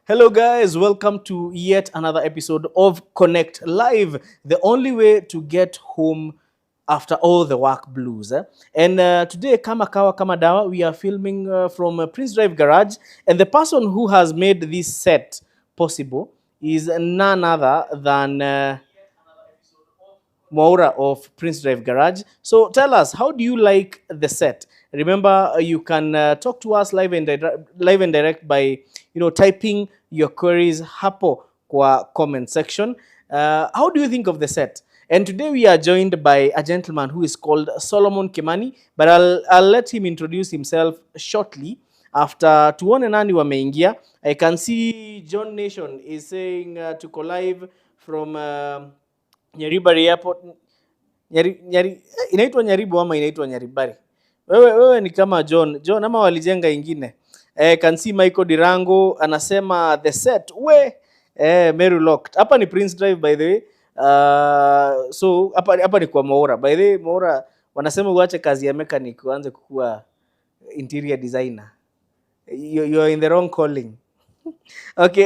Hello, guys. Welcome to yet another episode of Konnekt Live, the only way to get home after all the work blues. And today, kama kawa kama dawa, we are filming from Prince Drive Garage, and the person who has made this set possible is none other than Moura of Prince Drive Garage. So tell us, how do you like the set? Remember, you can talk to us live and direct by typing your queries hapo kwa comment section. How do you think of the set? And today we are joined by a gentleman who is called Solomon Kimani, but I'll let him introduce himself shortly after tuone nani wameingia. I can see John Nation is saying tuko live from Nyaribari Airport. Inaitwa Nyaribu ama inaitwa Nyaribari? Wewe ni kama John ama walijenga ingine. Can see Michael Dirango anasema the set Meru locked. Hapa ni Prince Drive by the way. So hapa ni kwa Moura. By the way, Moura wanasema uache kazi ya mechanic uanze kukua interior designer. You are in the wrong calling. Okay,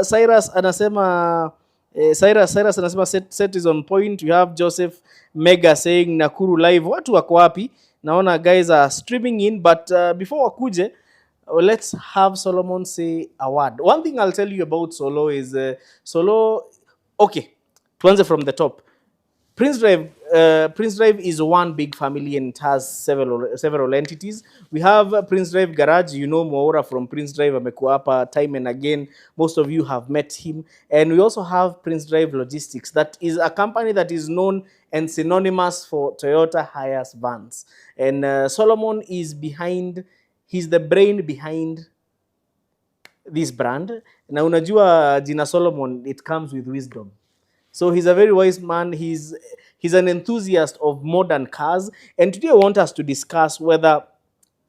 Cyrus anasema Cyrus anasema set is on point. You have Joseph Mega saying Nakuru live. Watu wako wapi? Naona guys are streaming in, but before wakuje, let's have Solomon say a word. One thing I'll tell you about Solo is Solo. Okay, tuanze from the top. Prince Drive is one big family and it has several entities. We have Prince Drive Garage. You know Moura from Prince Drive amekuwa hapa time and again. Most of you have met him. And we also have Prince Drive Logistics. That is a company that is known and synonymous for Toyota Hiace vans. And Solomon is he's the brain behind this brand. Na unajua jina Solomon, it comes with wisdom. So he's a very wise man. He's an enthusiast of modern cars. And today I want us to discuss whether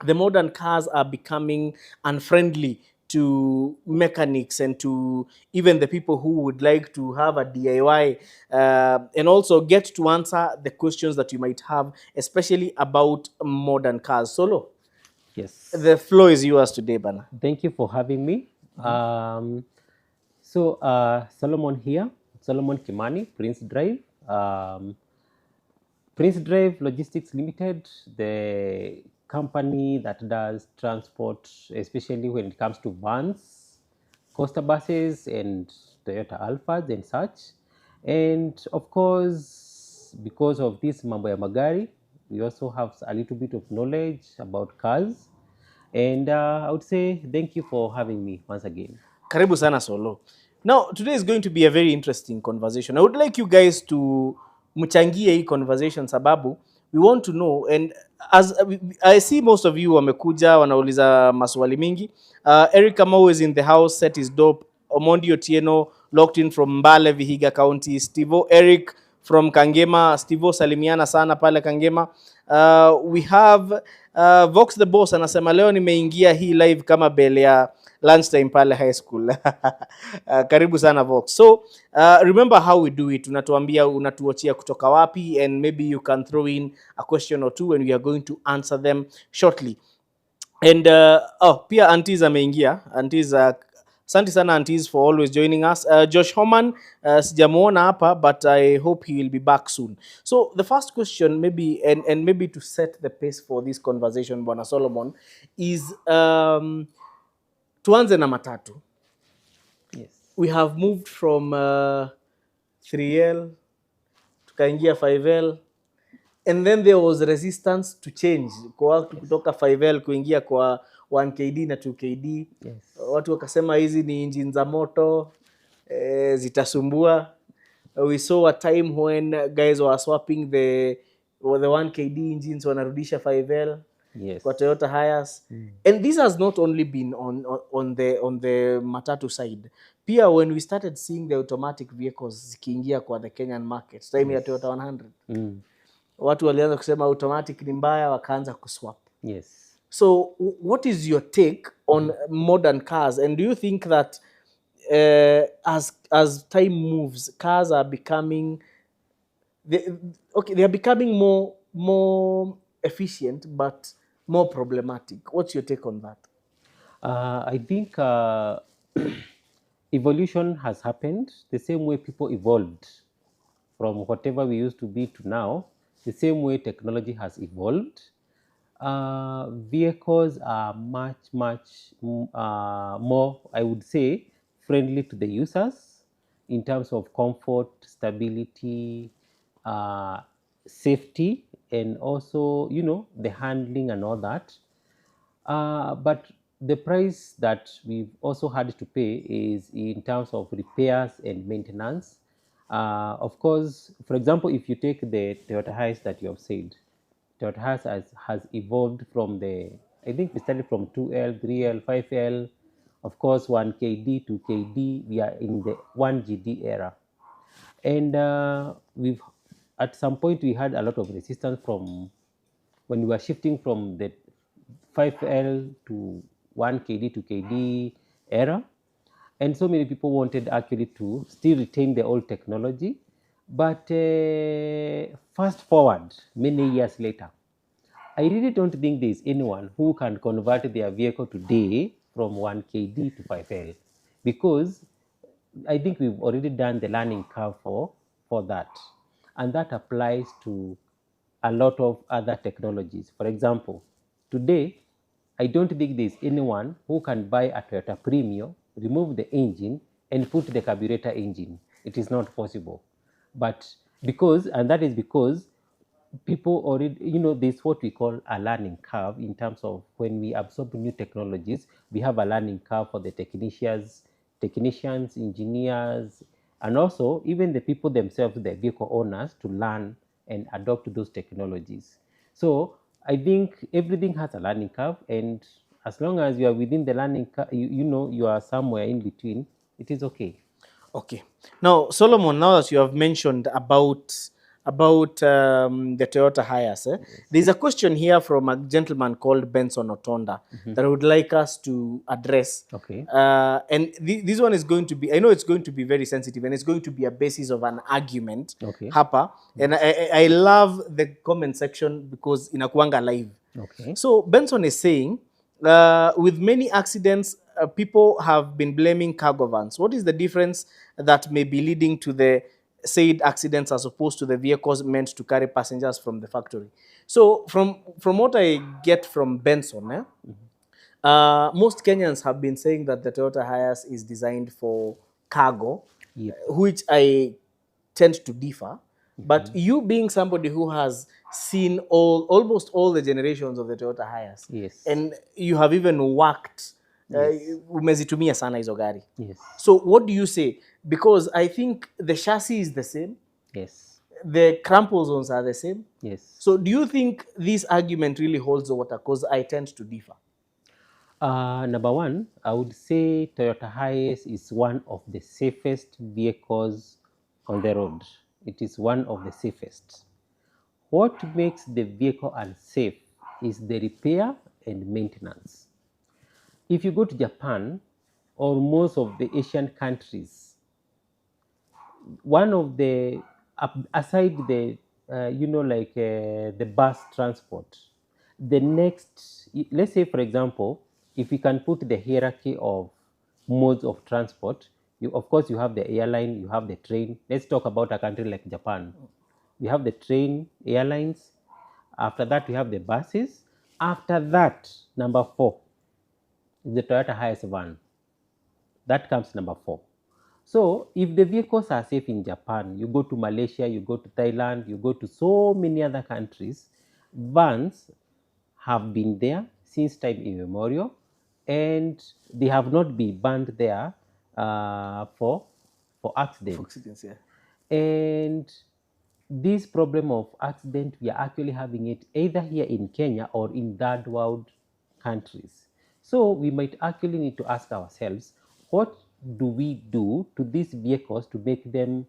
the modern cars are becoming unfriendly to mechanics and to even the people who would like to have a DIY, and also get to answer the questions that you might have, especially about modern cars. Solo, Yes. the floor is yours today, Bana. Thank you for having me. Solomon here, Solomon Kimani, Prince Drive. Prince Drive Logistics Limited, the company that does transport, especially when it comes to vans, coaster buses, and Toyota Alphas and such. And of course, because of this mambo ya magari, we also have a little bit of knowledge about cars. And I would say thank you for having me once again. Karibu sana Solo. Now, today is going to be a very interesting conversation. I would like you guys to mchangie hii conversation sababu we want to know, and as I see most of you wamekuja wanauliza maswali mingi. Eric Kamau is in the house, set is dope. Omondi Otieno locked in from Mbale, Vihiga County. Stevo Eric from Kangema. Stevo salimiana sana pale Kangema. We have Vox the Boss anasema leo nimeingia hii live kama bele ya lunchtime pale high school. Karibu sana Vox. So remember how we do it. Unatuambia unatuachia kutoka wapi, and maybe you can throw in a question or two and we are going to answer them shortly. And pia aunties ameingia. Aunties, asante sana aunties for always joining us. Josh Homan, sijamuona hapa, but I hope he will be back soon. So the first question, maybe and maybe to set the pace for this conversation, Bwana Solomon, is tuanze na Matatu. Yes. We have moved from 3L tukaingia 5L, and then there was resistance to change kwa watu kutoka 5L kuingia kwa 1KD na 2KD. Yes. Watu wakasema hizi ni engine za moto, zitasumbua. We saw a time when guys were swapping the 1KD engines wanarudisha 5L. Yes. Kwa Toyota Hiace. And this has not only been on the Matatu side. Pia when we started seeing the automatic vehicles zikiingia kwa the Kenyan market, time ya Toyota 100. Watu walianza kusema automatic ni mbaya, wakaanza kuswap. Yes. So what is your take on modern cars, and do you think that as time moves, cars are becoming they, okay, they are becoming more efficient, but more problematic. What's your take on that? I think evolution has happened the same way people evolved from whatever we used to be to now, the same way technology has evolved. Vehicles are much more, I would say, friendly to the users in terms of comfort, stability, uh, safety, and also, the handling and all that. But the price that we've also had to pay is in terms of repairs and maintenance. Of course, for example, if you take the Toyota Hiace that you have said, Toyota Hiace has evolved from I think we started from 2L, 3L, 5L, of course, 1KD, 2KD. We are in the 1GD era. And at some point, we had a lot of resistance from when we were shifting from the 5L to 1KD to KD era. And so many people wanted actually to still retain the old technology. But fast forward many years later, I really don't think there's anyone who can convert their vehicle today from 1KD to 5L, because I think we've already done the learning curve for that. And that applies to a lot of other technologies. For example, today, I don't think there's anyone who can buy a Toyota Premio, remove the engine, and put the carburetor engine. It is not possible. But and that is because people already, there's what we call a learning curve in terms of when we absorb new technologies, we have a learning curve for the technicians, engineers, and also even the people themselves, the vehicle owners, to learn and adopt those technologies. So I think everything has a learning curve, and as long as you are within the learning curve, you are somewhere in between, it is okay. Okay. Now, Solomon, now that you have mentioned about the Toyota Hiace, there's a question here from a gentleman called Benson Otonda that I would like us to address. Okay. And this one is going to be, I know it's going to be very sensitive, and it's going to be a basis of an argument. Okay. Hapa. And I love the comment section because inakuanga live. Okay. So Benson is saying, with many accidents, people have been blaming cargo vans. What is the difference that may be leading to the said accidents as opposed to the vehicles meant to carry passengers from the factory? So from what I get from Benson, most Kenyans have been saying that the Toyota Hiace is designed for cargo, Yep. which I tend to differ. But you being somebody who has seen almost all the generations of the Toyota Hiace, Yes. and you have even worked, Yes. umezitumia sana hizo gari. Yes. So what do you say? Because I think the chassis is the same, Yes. the crumple zones are the same. Yes. So do you think this argument really holds water? Because I tend to differ. Number one, I would say Toyota Hiace is one of the safest vehicles on the road. It is one of the safest. What makes the vehicle unsafe is the repair and maintenance. If you go to Japan or most of the Asian countries, one of the, aside the, the bus transport, the next, let's say for example, if we can put the hierarchy of modes of transport, of course you have the airline, you have the train. Let's talk about a country like Japan. We have the train, airlines. After that, we have the buses. After that, number 4 is the Toyota Hiace van. That comes number 4. So if the vehicles are safe in Japan, you go to Malaysia, you go to Thailand, you go to so many other countries, vans have been there since time immemorial, and they have not been banned there for accidents. Accidents, yeah. And this problem of accident, we are actually having it either here in Kenya or in third world countries. So we might actually need to ask ourselves, what do we do to these vehicles to make them,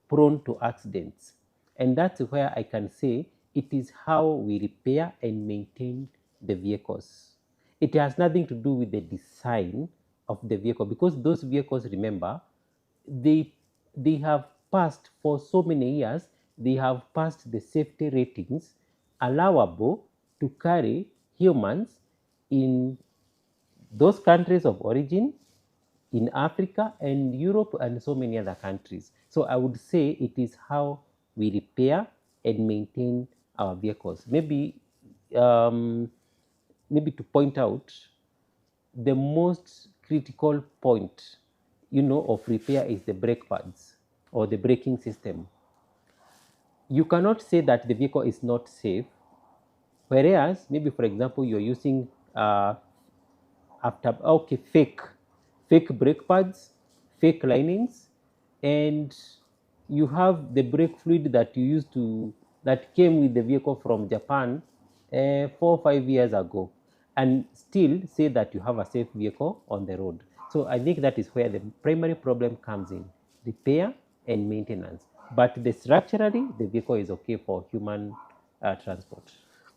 prone to accidents? And that's where I can say it is how we repair and maintain the vehicles. It has nothing to do with the design of the vehicle, because those vehicles, remember, they they have passed for so many years, they have passed the safety ratings allowable to carry humans in those countries of origin, in Africa and Europe and so many other countries. So I would say it is how we repair and maintain our vehicles. Um, maybe to point out the most critical point, of repair is the brake pads or the braking system. You cannot say that the vehicle is not safe, whereas maybe, for example, you're using fake brake pads, fake linings, and you have the brake fluid that you used to that came with the vehicle from Japan 4 or 5 years ago, and still say that you have a safe vehicle on the road. So I think that is where the primary problem comes in: repair and maintenance. But structurally, the vehicle is okay for human transport.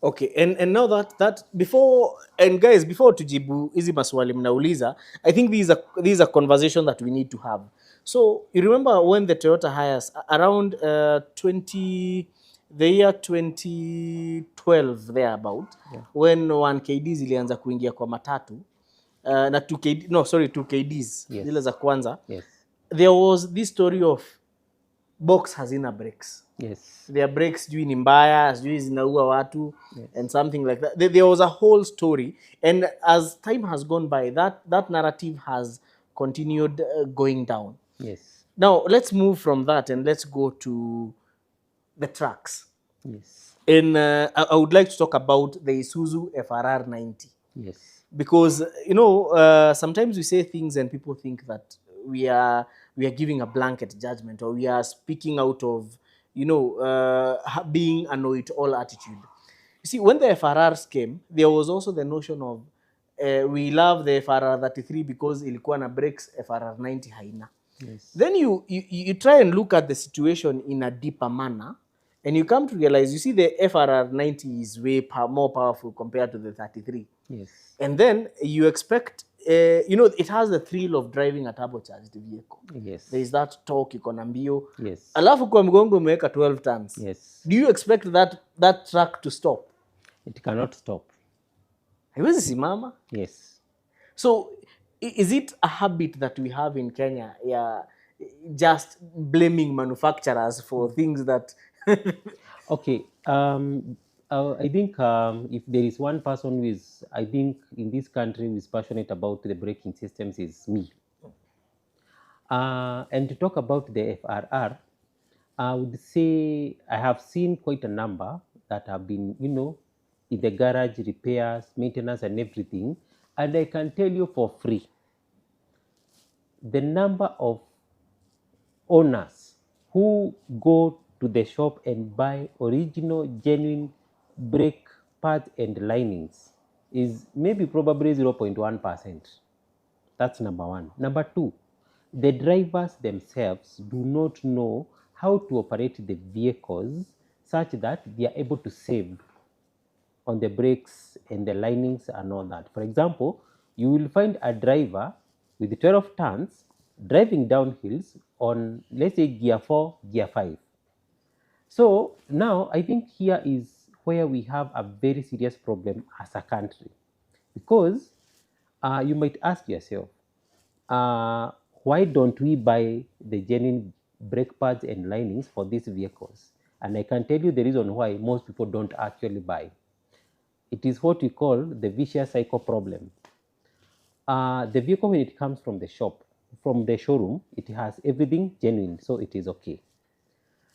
Okay, and now that before, and guys, before tujibu hizi maswali mnauliza, I think these are conversation that we need to have. So you remember when the Toyota Hiace around 2012 thereabout, Yeah. when 1KD zilianza kuingia kwa matatu, na 2KD, no sorry, 2KDs Yes. zile za kwanza, Yes. there was this story of box hazina brakes. Yes. Their brakes sijui ni mbaya, sijui zinaua watu. Yes. And something like that. There was a whole story, and as time has gone by, that narrative has continued going down. Yes. Now let's move from that and let's go to the trucks. Yes. And I would like to talk about the Isuzu FRR 90. Yes. Because sometimes we say things and people think that we are giving a blanket judgment, or we are speaking out of being a know-it-all attitude. You see, when the FRRs came, there was also the notion of we love the FRR 33 because ilikuwa na brakes, FRR 90 haina. Yes. Then you try and look at the situation in a deeper manner, and you come to realize, you see, the FRR 90 is way more powerful compared to the 33. Yes. And then you expect, it has the thrill of driving a turbocharged vehicle. Yes. There is that torque, iko na mbio. Yes. Alafu kwa mgongo umeweka 12 tons. Yes. Do you expect that truck to stop? It cannot stop. Haiwezi simama. Yes. So is it a habit that we have in Kenya, just blaming manufacturers for things that Okay. I think if there is one person who is, I think, in this country who is passionate about the braking systems, is me. And to talk about the FRR, I would say I have seen quite a number that have been, in the garage, repairs, maintenance, and everything. And I can tell you for free, the number of owners who go to the shop and buy original, genuine brake pads and linings is maybe probably 0.1%. That's number one. Number two, the drivers themselves do not know how to operate the vehicles such that they are able to save on the brakes and the linings and all that. For example, you will find a driver with 12 tons driving down hills on, let's say, gear 4, gear 5. So now I think here is where we have a very serious problem as a country, because you might ask yourself, why don't we buy the genuine brake pads and linings for these vehicles? And I can tell you the reason why most people don't actually buy. It is what we call the vicious cycle problem. The vehicle, when it comes from the shop, from the showroom, it has everything genuine, so it is okay.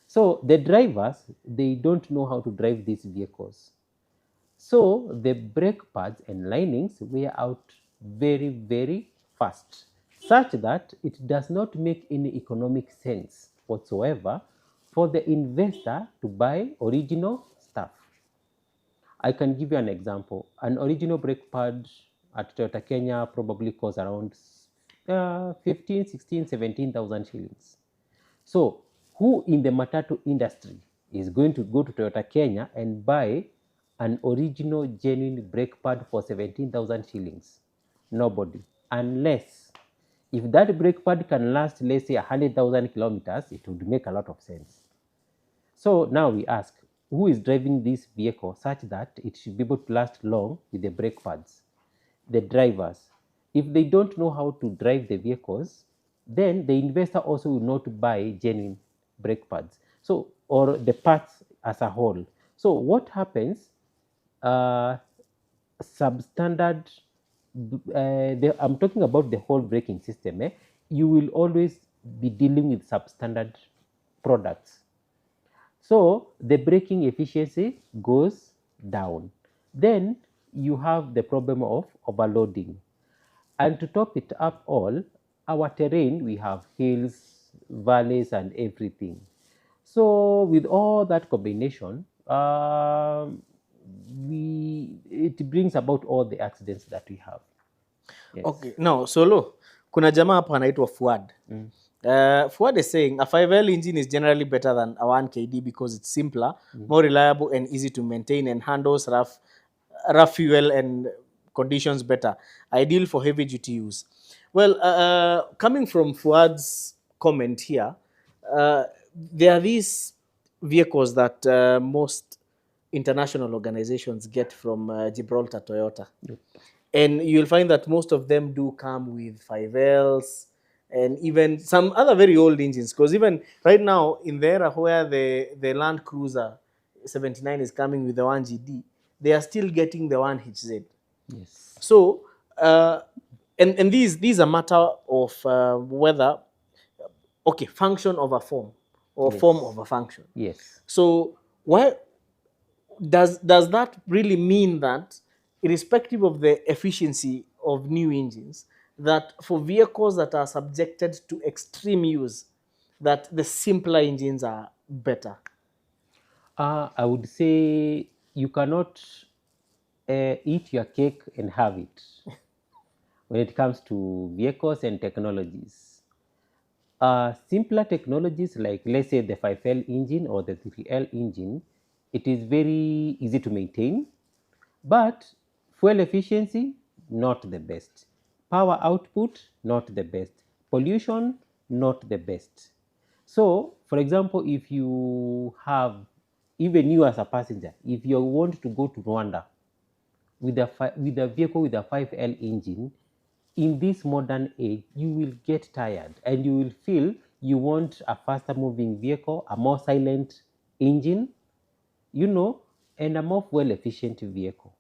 So the drivers, they don't know how to drive these vehicles. So the brake pads and linings wear out very, very fast, such that it does not make any economic sense whatsoever for the investor to buy original stuff. I can give you an example. An original brake pad at Toyota Kenya probably costs around 15, 16, 17,000 shillings. So who in the Matatu industry is going to go to Toyota Kenya and buy an original genuine brake pad for 17,000 shillings? Nobody, unless If that brake pad can last, let's say, 100,000 kilometers, it would make a lot of sense. So now we ask, who is driving this vehicle such that it should be able to last long with the brake pads? The drivers. If they don't know how to drive the vehicles, then the investor also will not buy genuine brake pads. So, or the parts as a whole. So what happens? Uh, Substandard. I'm talking about the whole braking system. You will always be dealing with substandard products. So the braking efficiency goes down. Then you have the problem of overloading. And to top it up all, our terrain, we have hills, valleys, and everything. So with all that combination, it brings about all the accidents that we have. Yes. Okay, now Solo, kuna jamaa hapa anaitwa Fuad. Fuad is saying a 5L engine is generally better than a 1KD because it's simpler, more reliable, and easy to maintain, and handles rough fuel and conditions better, ideal for heavy duty use. Well, coming from Fuad's comment here, there are these vehicles that most international organizations get from Gibraltar Toyota. And you'll find that most of them do come with 5Ls and even some other very old engines. Because even right now, in the era where the Land Cruiser 79 is coming with the 1GD, they are still getting the 1HZ. Yes. So, and these are matter of whether, okay, function over form or Yes. form over function. Yes. So, why does that really mean that, irrespective of the efficiency of new engines, that for vehicles that are subjected to extreme use, that the simpler engines are better? I would say you cannot eat your cake and have it when it comes to vehicles and technologies. Simpler technologies like, let's say, the 5L engine or the 3L engine, it is very easy to maintain, but fuel efficiency, not the best. Power output, not the best. Pollution, not the best. So, for example, if you have, even you as a passenger, if you want to go to Rwanda with a vehicle with a 5L engine, in this modern age, you will get tired and you will feel you want a faster moving vehicle, a more silent engine, and a more fuel efficient vehicle.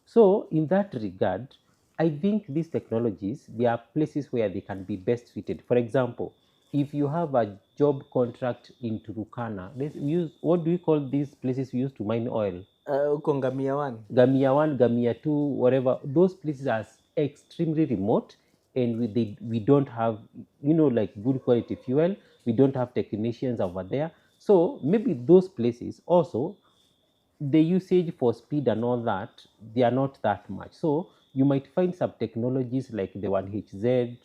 So, in that regard, I think these technologies, there are places where they can be best fitted. For example, if you have a job contract in Turkana, let's use, what do we call these places we use to mine oil? Uko Ngamia 1. Gamia 1, Gamia 2, whatever, those places are extremely remote, and we don't have, like good quality fuel. We don't have technicians over there. So maybe those places also, the usage for speed and all that, they are not that much. So you might find some technologies like the 1HZ,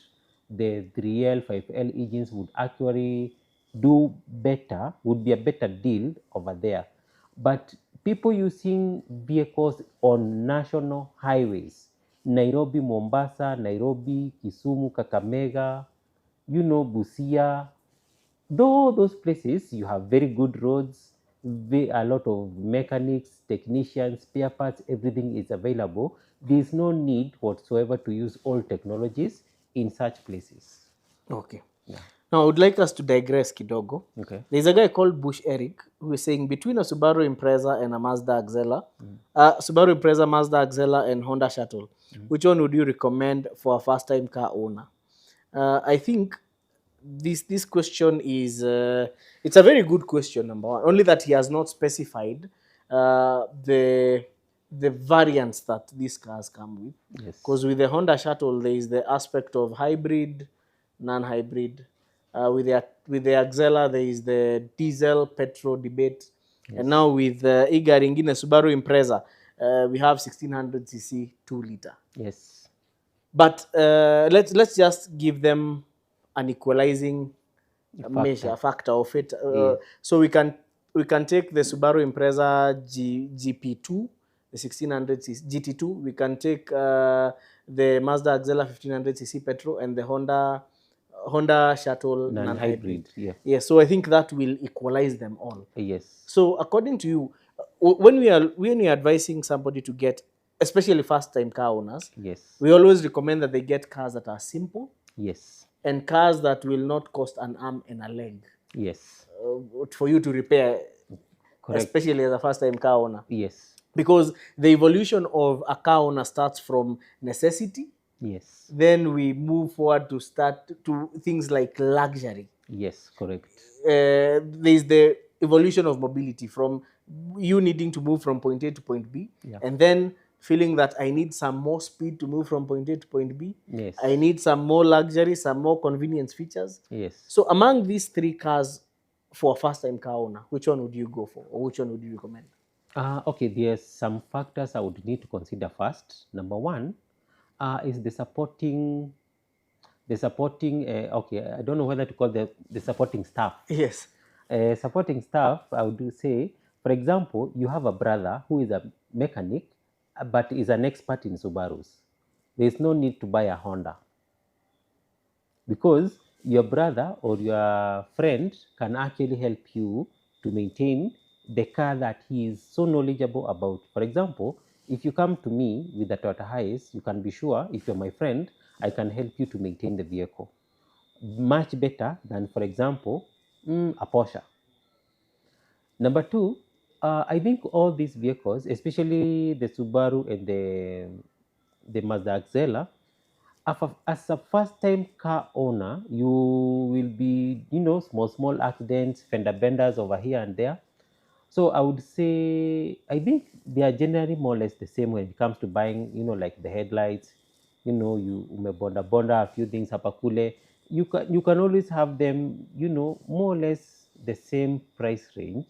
the 3L, 5L engines would actually do better, would be a better deal over there. But people using vehicles on national highways, Nairobi, Mombasa, Nairobi, Kisumu, Kakamega, Busia, though those places you have very good roads, a lot of mechanics, technicians, spare parts, everything is available. There is no need whatsoever to use old technologies in such places. Okay. Yeah. Now, I would like us to digress kidogo. Okay. There's a guy called Bush Eric who is saying between a Subaru Impreza and a Mazda Axela, Subaru Impreza, Mazda Axela, and Honda Shuttle, which one would you recommend for a first-time car owner? I think this question is it's a very good question, number one. Only that he has not specified the variants that these cars come with. Yes. Because with the Honda Shuttle, there is the aspect of hybrid, non-hybrid. With the Axela, there is the diesel petrol debate. Yes. And now with hii gari ingine Subaru Impreza, we have 1600cc 2-liter. Yes. But let's just give them an equalizing measure factor of it. Yeah. So we can take the Subaru Impreza GP2 the 1600cc GT2. We can take the Mazda Axela 1500cc petrol and the Honda Shuttle non-hybrid. Non-hybrid, yeah. Yes, so I think that will equalize them all. Yes. So according to you, when we are advising somebody to get, especially first-time car owners, Yes. we always recommend that they get cars that are simple Yes. and cars that will not cost an arm and a leg Yes. for you to repair, Correct. especially as a first-time car owner. Yes. Because the evolution of a car owner starts from necessity, Yes. then we move forward to start to things like luxury. Yes. Correct. There's the evolution of mobility from you needing to move from point A to point B, Yeah. and then feeling that I need some more speed to move from point A to point B. Yes. I need some more luxury, some more convenience features. Yes. So among these three cars for a first-time car owner, which one would you go for, or which one would you recommend? Okay, there's some factors I would need to consider first. Number one is okay, I don't know whether to call the supporting staff. Yes. Supporting staff, I would say, for example, you have a brother who is a mechanic, but is an expert in Subarus. There's no need to buy a Honda, because your brother or your friend can actually help you to maintain the car that he is so knowledgeable about. For example, if you come to me with a Toyota Hiace, you can be sure, if you're my friend, I can help you to maintain the vehicle much better than, for example, a Porsche. Number two, I think all these vehicles, especially the Subaru and the Mazda Axela, as a first-time car owner, you will be, small accidents, fender benders over here and there. So I would say, I think they are generally more or less the same when it comes to buying, like the headlights, you umebonda a few things hapa kule. You can always have them, more or less the same price range.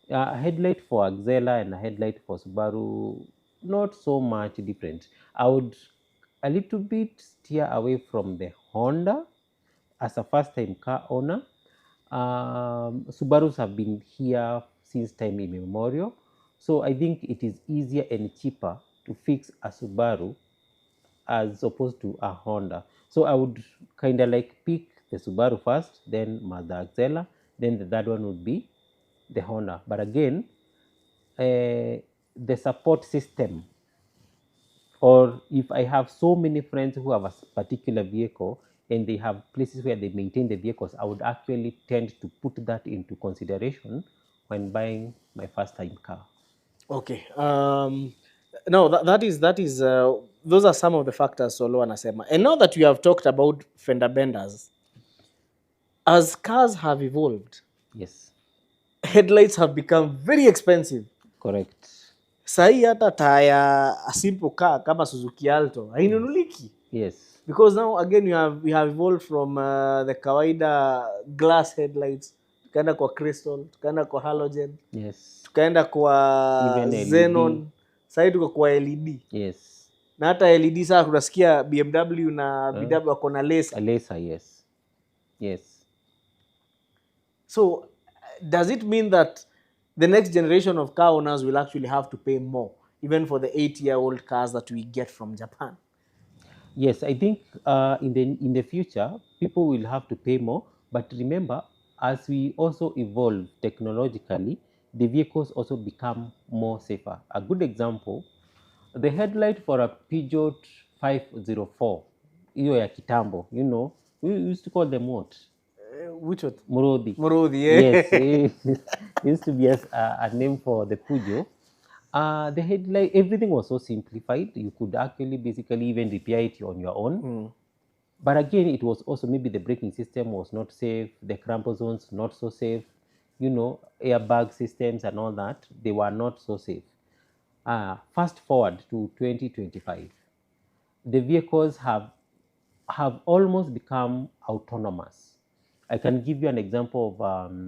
A headlight for Axela and a headlight for Subaru, not so much different. I would a little bit steer away from the Honda as a first time car owner. Subarus have been here since time immemorial. So I think it is easier and cheaper to fix a Subaru as opposed to a Honda. So I would kind of like pick the Subaru first, then Mazda Axela, then the third one would be the Honda. But again, the support system, or if I have so many friends who have a particular vehicle and they have places where they maintain the vehicles, I would actually tend to put that into consideration when buying my first time car. Okay. No, that is those are some of the factors Solo anasema. And now that we have talked about fender benders, as cars have evolved, Yes, headlights have become very expensive. correct. Sahi hata taya a simple car kama Suzuki Alto hainunuliki. Yes, Because now again we have evolved from the kawaida glass headlights, tukaenda kwa crystal, tukaenda kwa halogen, yes, tukaenda kwa even LED. xenon, sasa tuko kwa LED. Yes, Na hata LED sasa tunasikia BMW na VW wako na laser. a laser, yes, yes. So does it mean that the next generation of car owners will actually have to pay more, even for the 8-year-old cars that we get from Japan? Yes, I think in the future, people will have to pay more. But remember, as we also evolve technologically, the vehicles also become more safer. A good example, the headlight for a Peugeot 504, hiyo ya kitambo, we used to call them what? Which one? Murodhi. Murodhi, yeah. Yes, it used to be a name for the Peugeot. The headlight, everything was so simplified. You could actually basically even repair it on your own. But again, it was also maybe the braking system was not safe, the crampon zones not so safe, airbag systems and all that, they were not so safe. Fast forward to 2025, the vehicles have almost become autonomous. I can give you an example of,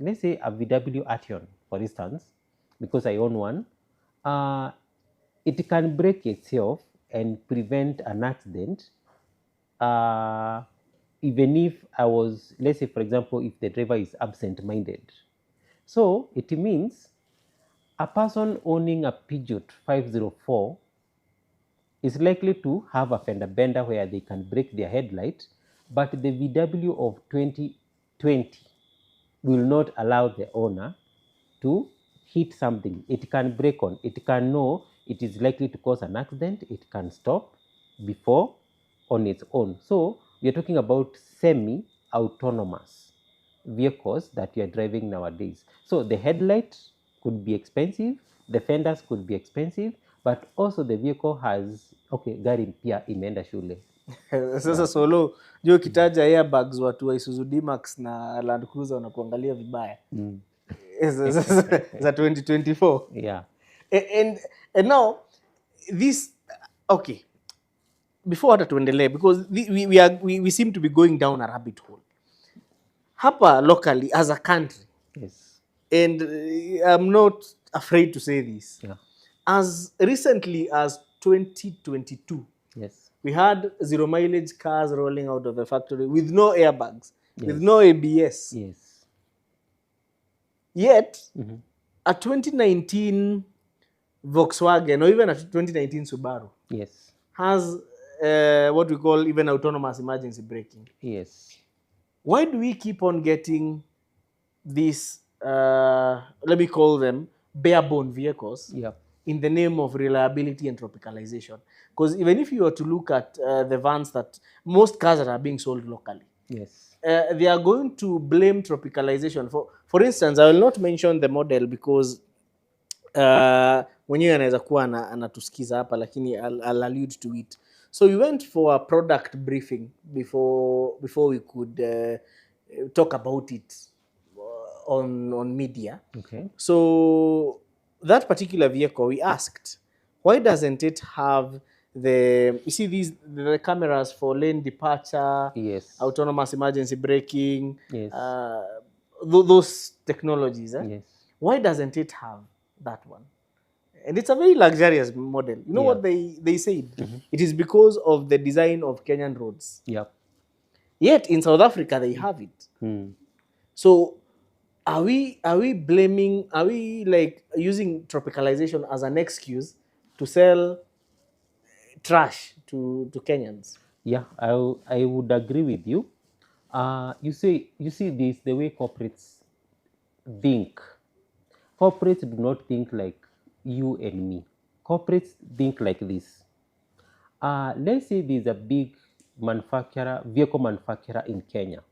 let's say, a VW Arteon, for instance, because I own one. It can brake itself and prevent an accident, even if let's say, for example, if the driver is absent-minded. So it means A person owning a Peugeot 504 is likely to have a fender bender where they can break their headlight, but the VW of 2020 will not allow the owner to hit something. It can brake on, it can know it is likely to cause an accident, it can stop before on its own. So we are talking about semi-autonomous vehicles that you are driving nowadays. So the headlight could be expensive, the fenders could be expensive, but also the vehicle has okay, gari pia imeenda shule. Sasa Solo, juu ukitaja airbags watu wa Isuzu D-Max na Land Cruiser wanakuangalia vibaya. Za 2024. Yeah. And now this, okay, before hata tuendelee, because we seem to be going down a rabbit hole hapa locally as a country. Yes. And I'm not afraid to say this. Yeah. As recently as 2022, Yes. we had zero mileage cars rolling out of the factory with no airbags, Yes. with no ABS. Yes. Yet, a 2019 Volkswagen or even a 2019 Subaru Yes. has what we call even autonomous emergency braking. Yes. Why do we keep on getting these, let me call them bare-bone vehicles, Yep. in the name of reliability and tropicalization? Because even if you were to look at the vans that most cars that are being sold locally, Yes. they are going to blame tropicalization. For instance, I will not mention the model because mwenyewe anaweza kuwa anatusikiza hapa, lakini I'll allude to it. So we went for a product briefing before we could talk about it on media. Okay. So that particular vehicle, we asked, why doesn't it have you see the cameras for lane departure, Yes. autonomous emergency braking, Yes. those technologies? Yes. Why doesn't it have that one? And it's a very luxurious model. You know Yeah. what they said? It is because of the design of Kenyan roads. Yep. Yet in South Africa they have it. So are we like using tropicalization as an excuse to sell trash to Kenyans? Yeah, I would agree with you. You see this the way corporates think. Corporates do not think like you and me. Corporates think like this. Let's say there's a big vehicle manufacturer in Kenya.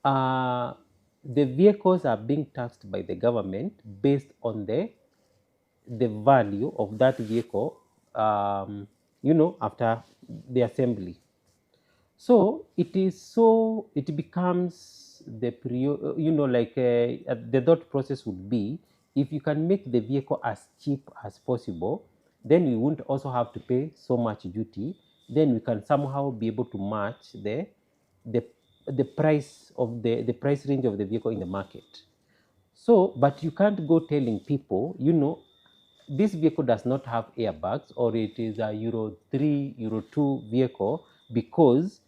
The vehicles are being taxed by the government based on the value of that vehicle, after the assembly. So it becomes the the thought process would be, if you can make the vehicle as cheap as possible, then we won't also have to pay so much duty. Then we can somehow be able to match the the price of the price range of the vehicle in the market. So, but you can't go telling people, this vehicle does not have airbags, or it is a Euro 3, Euro 2 vehicle, because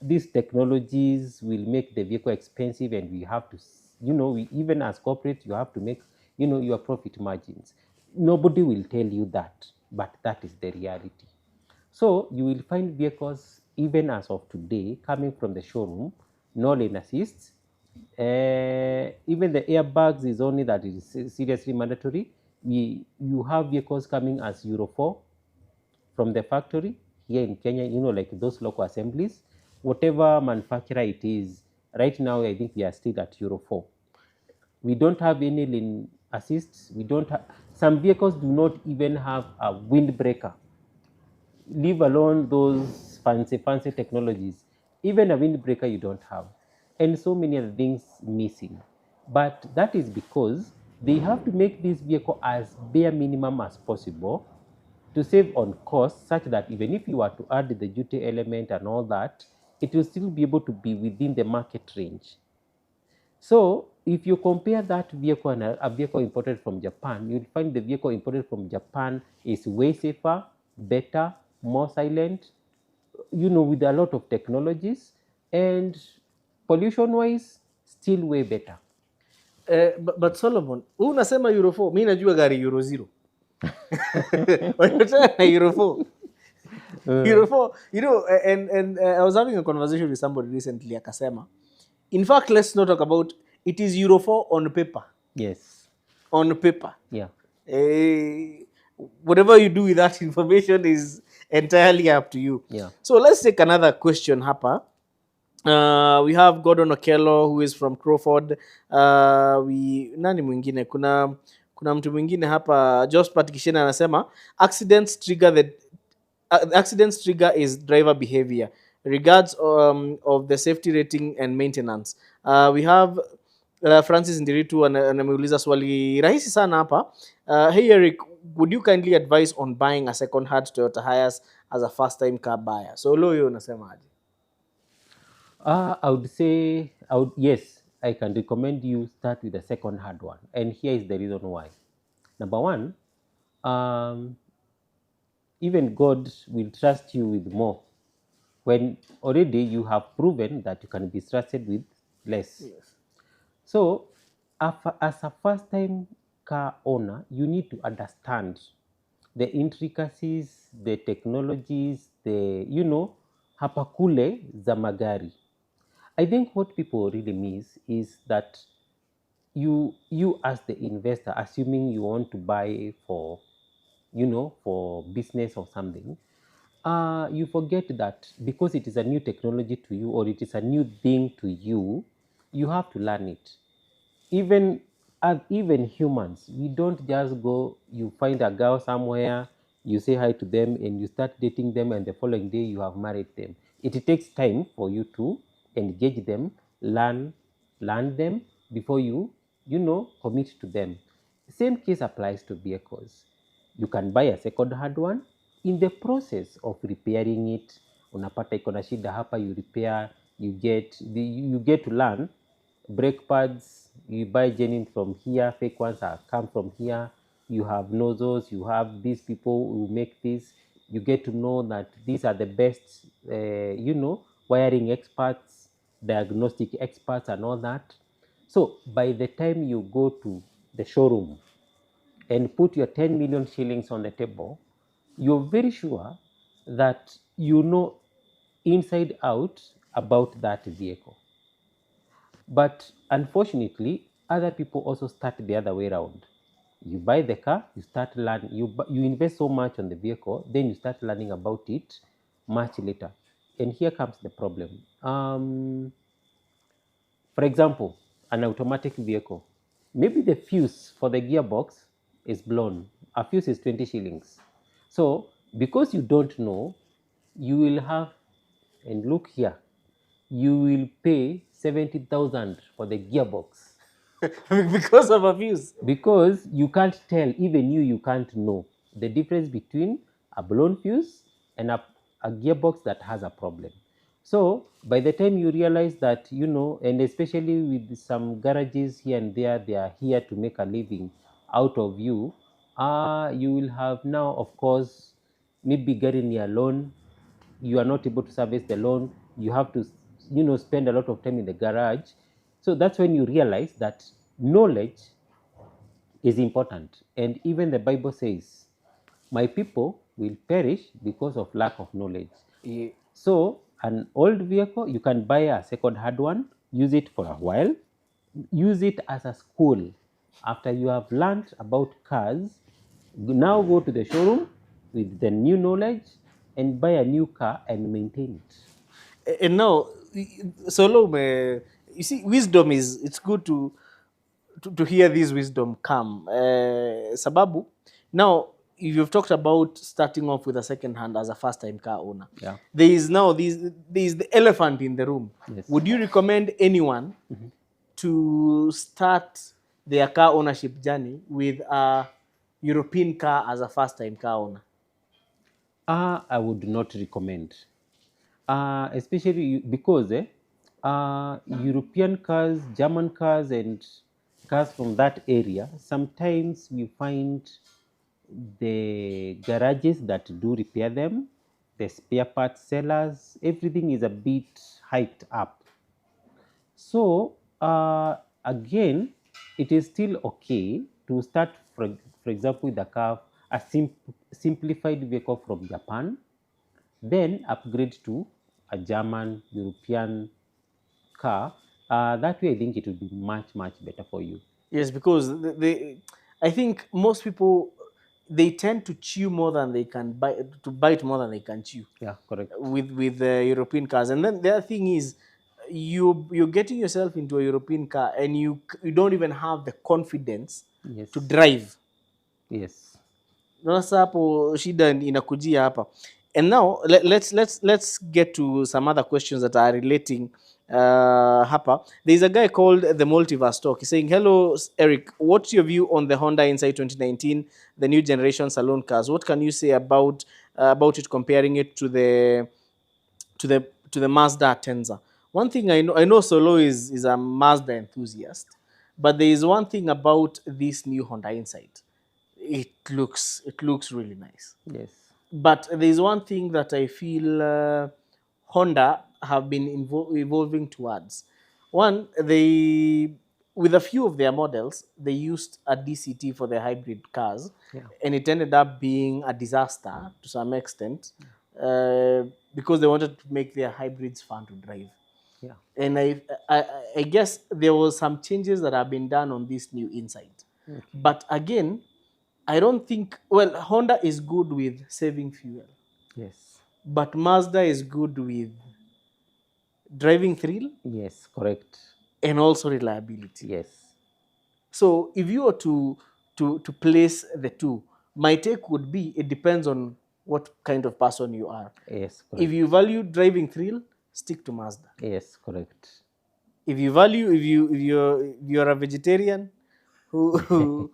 these technologies will make the vehicle expensive, and we have to, even as corporate, you have to make, your profit margins. Nobody will tell you that, but that is the reality. So you will find vehicles, even as of today, coming from the showroom, no lane assists. Even the airbags is only that it is seriously mandatory. You have vehicles coming as Euro 4 from the factory here in Kenya, like those local assemblies. Whatever manufacturer it is, right now I think we are still at Euro 4. We don't have any lane assists. We don't have, some vehicles do not even have a windbreaker, leave alone those fancy technologies. Even a windbreaker you don't have, and so many other things missing. But that is because they have to make this vehicle as bare minimum as possible to save on costs, such that even if you are to add the duty element and all that, it will still be able to be within the market range. So if you compare that vehicle and a vehicle imported from Japan, you'll find the vehicle imported from Japan is way safer, better, more silent, with a lot of technologies, and pollution-wise, still way better. But Solomon, huu unasema Euro 4, mi najua gari Euro 0. Wanataka na Euro 4. Euro 4, you know, and I was having a conversation with somebody recently, akasema, in fact, let's not talk about, it is Euro 4 on paper. Yes. On paper. Yeah. Eh, whatever you do with that information is entirely up to you. Yeah. So let's take another question hapa. We have Gordon Okello who is from Crawford. Nani mwingine? Kuna mtu mwingine hapa, Josphat Kishena anasema accidents trigger is driver behavior. Regards of the safety rating and maintenance. We have Francis Ndiritu anameuliza swali rahisi sana hapa. Hey Eric, would you kindly advise on buying a second hand Toyota Hiace as a first time car buyer? So Loyo unasema aje? I would say, yes, I can recommend you start with the second hand one. And here is the reason why. Number one, even God will trust you with more when already you have proven that you can be trusted with less. Yes. So, as a first time car owner, you need to understand the intricacies, the technologies, hapa kule za magari. I think what people really miss is that you as the investor, assuming you want to buy for for business or something, you forget that because it is a new technology to you or it is a new thing to you, you have to learn it. Even humans, we don't just go, you find a girl somewhere, you say hi to them and you start dating them, and the following day you have married them. It takes time for you to engage them, learn them before you commit to them. Same case applies to vehicles. You can buy a second hand one. In the process of repairing it, unapata iko na shida hapa, you repair, you get to learn brake pads. You buy genuine from here, fake ones are come from here. You have nozzles, you have these people who make this. You get to know that these are the best wiring experts, diagnostic experts and all that. So by the time you go to the showroom and put your 10 million shillings on the table, you're very sure that you know inside out about that vehicle. But unfortunately, other people also start the other way around. You buy the car, you start learning, you invest so much on the vehicle, then you start learning about it much later. And here comes the problem. For example, an automatic vehicle. Maybe the fuse for the gearbox is blown. A fuse is 20 shillings. So, because you don't know, you will have, and look here, you will pay 70,000 for the gearbox. Because of abuse. Because you can't tell, even you can't know the difference between a blown fuse and a gearbox that has a problem. So by the time you realize that, and especially with some garages here and there, they are here to make a living out of you, you will have now, of course, maybe getting a loan. You are not able to service the loan. You have to, spend a lot of time in the garage. So that's when you realize that knowledge is important. And even the Bible says, my people will perish because of lack of knowledge. Yeah. So an old vehicle, you can buy a second hand one, use it for a while, use it as a school. After you have learned about cars, now go to the showroom with the new knowledge and buy a new car and maintain it. And now, Salome, you see, wisdom is, it's good to hear this wisdom come. Sababu, now, if you've talked about starting off with a second hand as a first time car owner, Yeah. there is the elephant in the room. Yes. Would you recommend anyone to start their car ownership journey with a European car as a first time car owner? I would not recommend. Especially because European cars, German cars, and cars from that area, sometimes we find the garages that do repair them, the spare parts sellers, everything is a bit hiked up. So again, it is still okay to start, for example, with a car, a simplified vehicle from Japan, then upgrade to a German, European car. That way, I think it will be much, much better for you. Yes, because I think most people, they tend to chew more than they can bite, to bite more than they can chew Yeah, correct. with European cars. And then the other thing is, you're getting yourself into a European car and you don't even have the confidence to Yes, drive. yes, Sasa hapo shida inakujia hapa. And now let's get to some other questions that are relating hapa. There's a guy called the Multiverse Talk. He's saying, "Hello Eric, what's your view on the Honda Insight 2019, the new generation salon cars? What can you say about it, comparing it to the Mazda Tenza?" One thing I know Solo is a Mazda enthusiast, but there is one thing about this new Honda Insight. It looks really nice. yes, But there's one thing that I feel Honda have been evolving towards. One, they, with a few of their models, they used a DCT for their hybrid cars, yeah, and it ended up being a disaster to some extent, uh, because they wanted to make their hybrids fun to drive. yeah, And I guess there was some changes that have been done on this new Insight. okay, But again, I don't think, well, Honda is good with saving fuel, yes, but Mazda is good with driving thrill yes, correct, and also reliability. yes, So if you were to place the two, my take would be it depends on what kind of person you are. yes, If you correct, value driving thrill, stick to Mazda. yes, correct. If you value, if you're a vegetarian who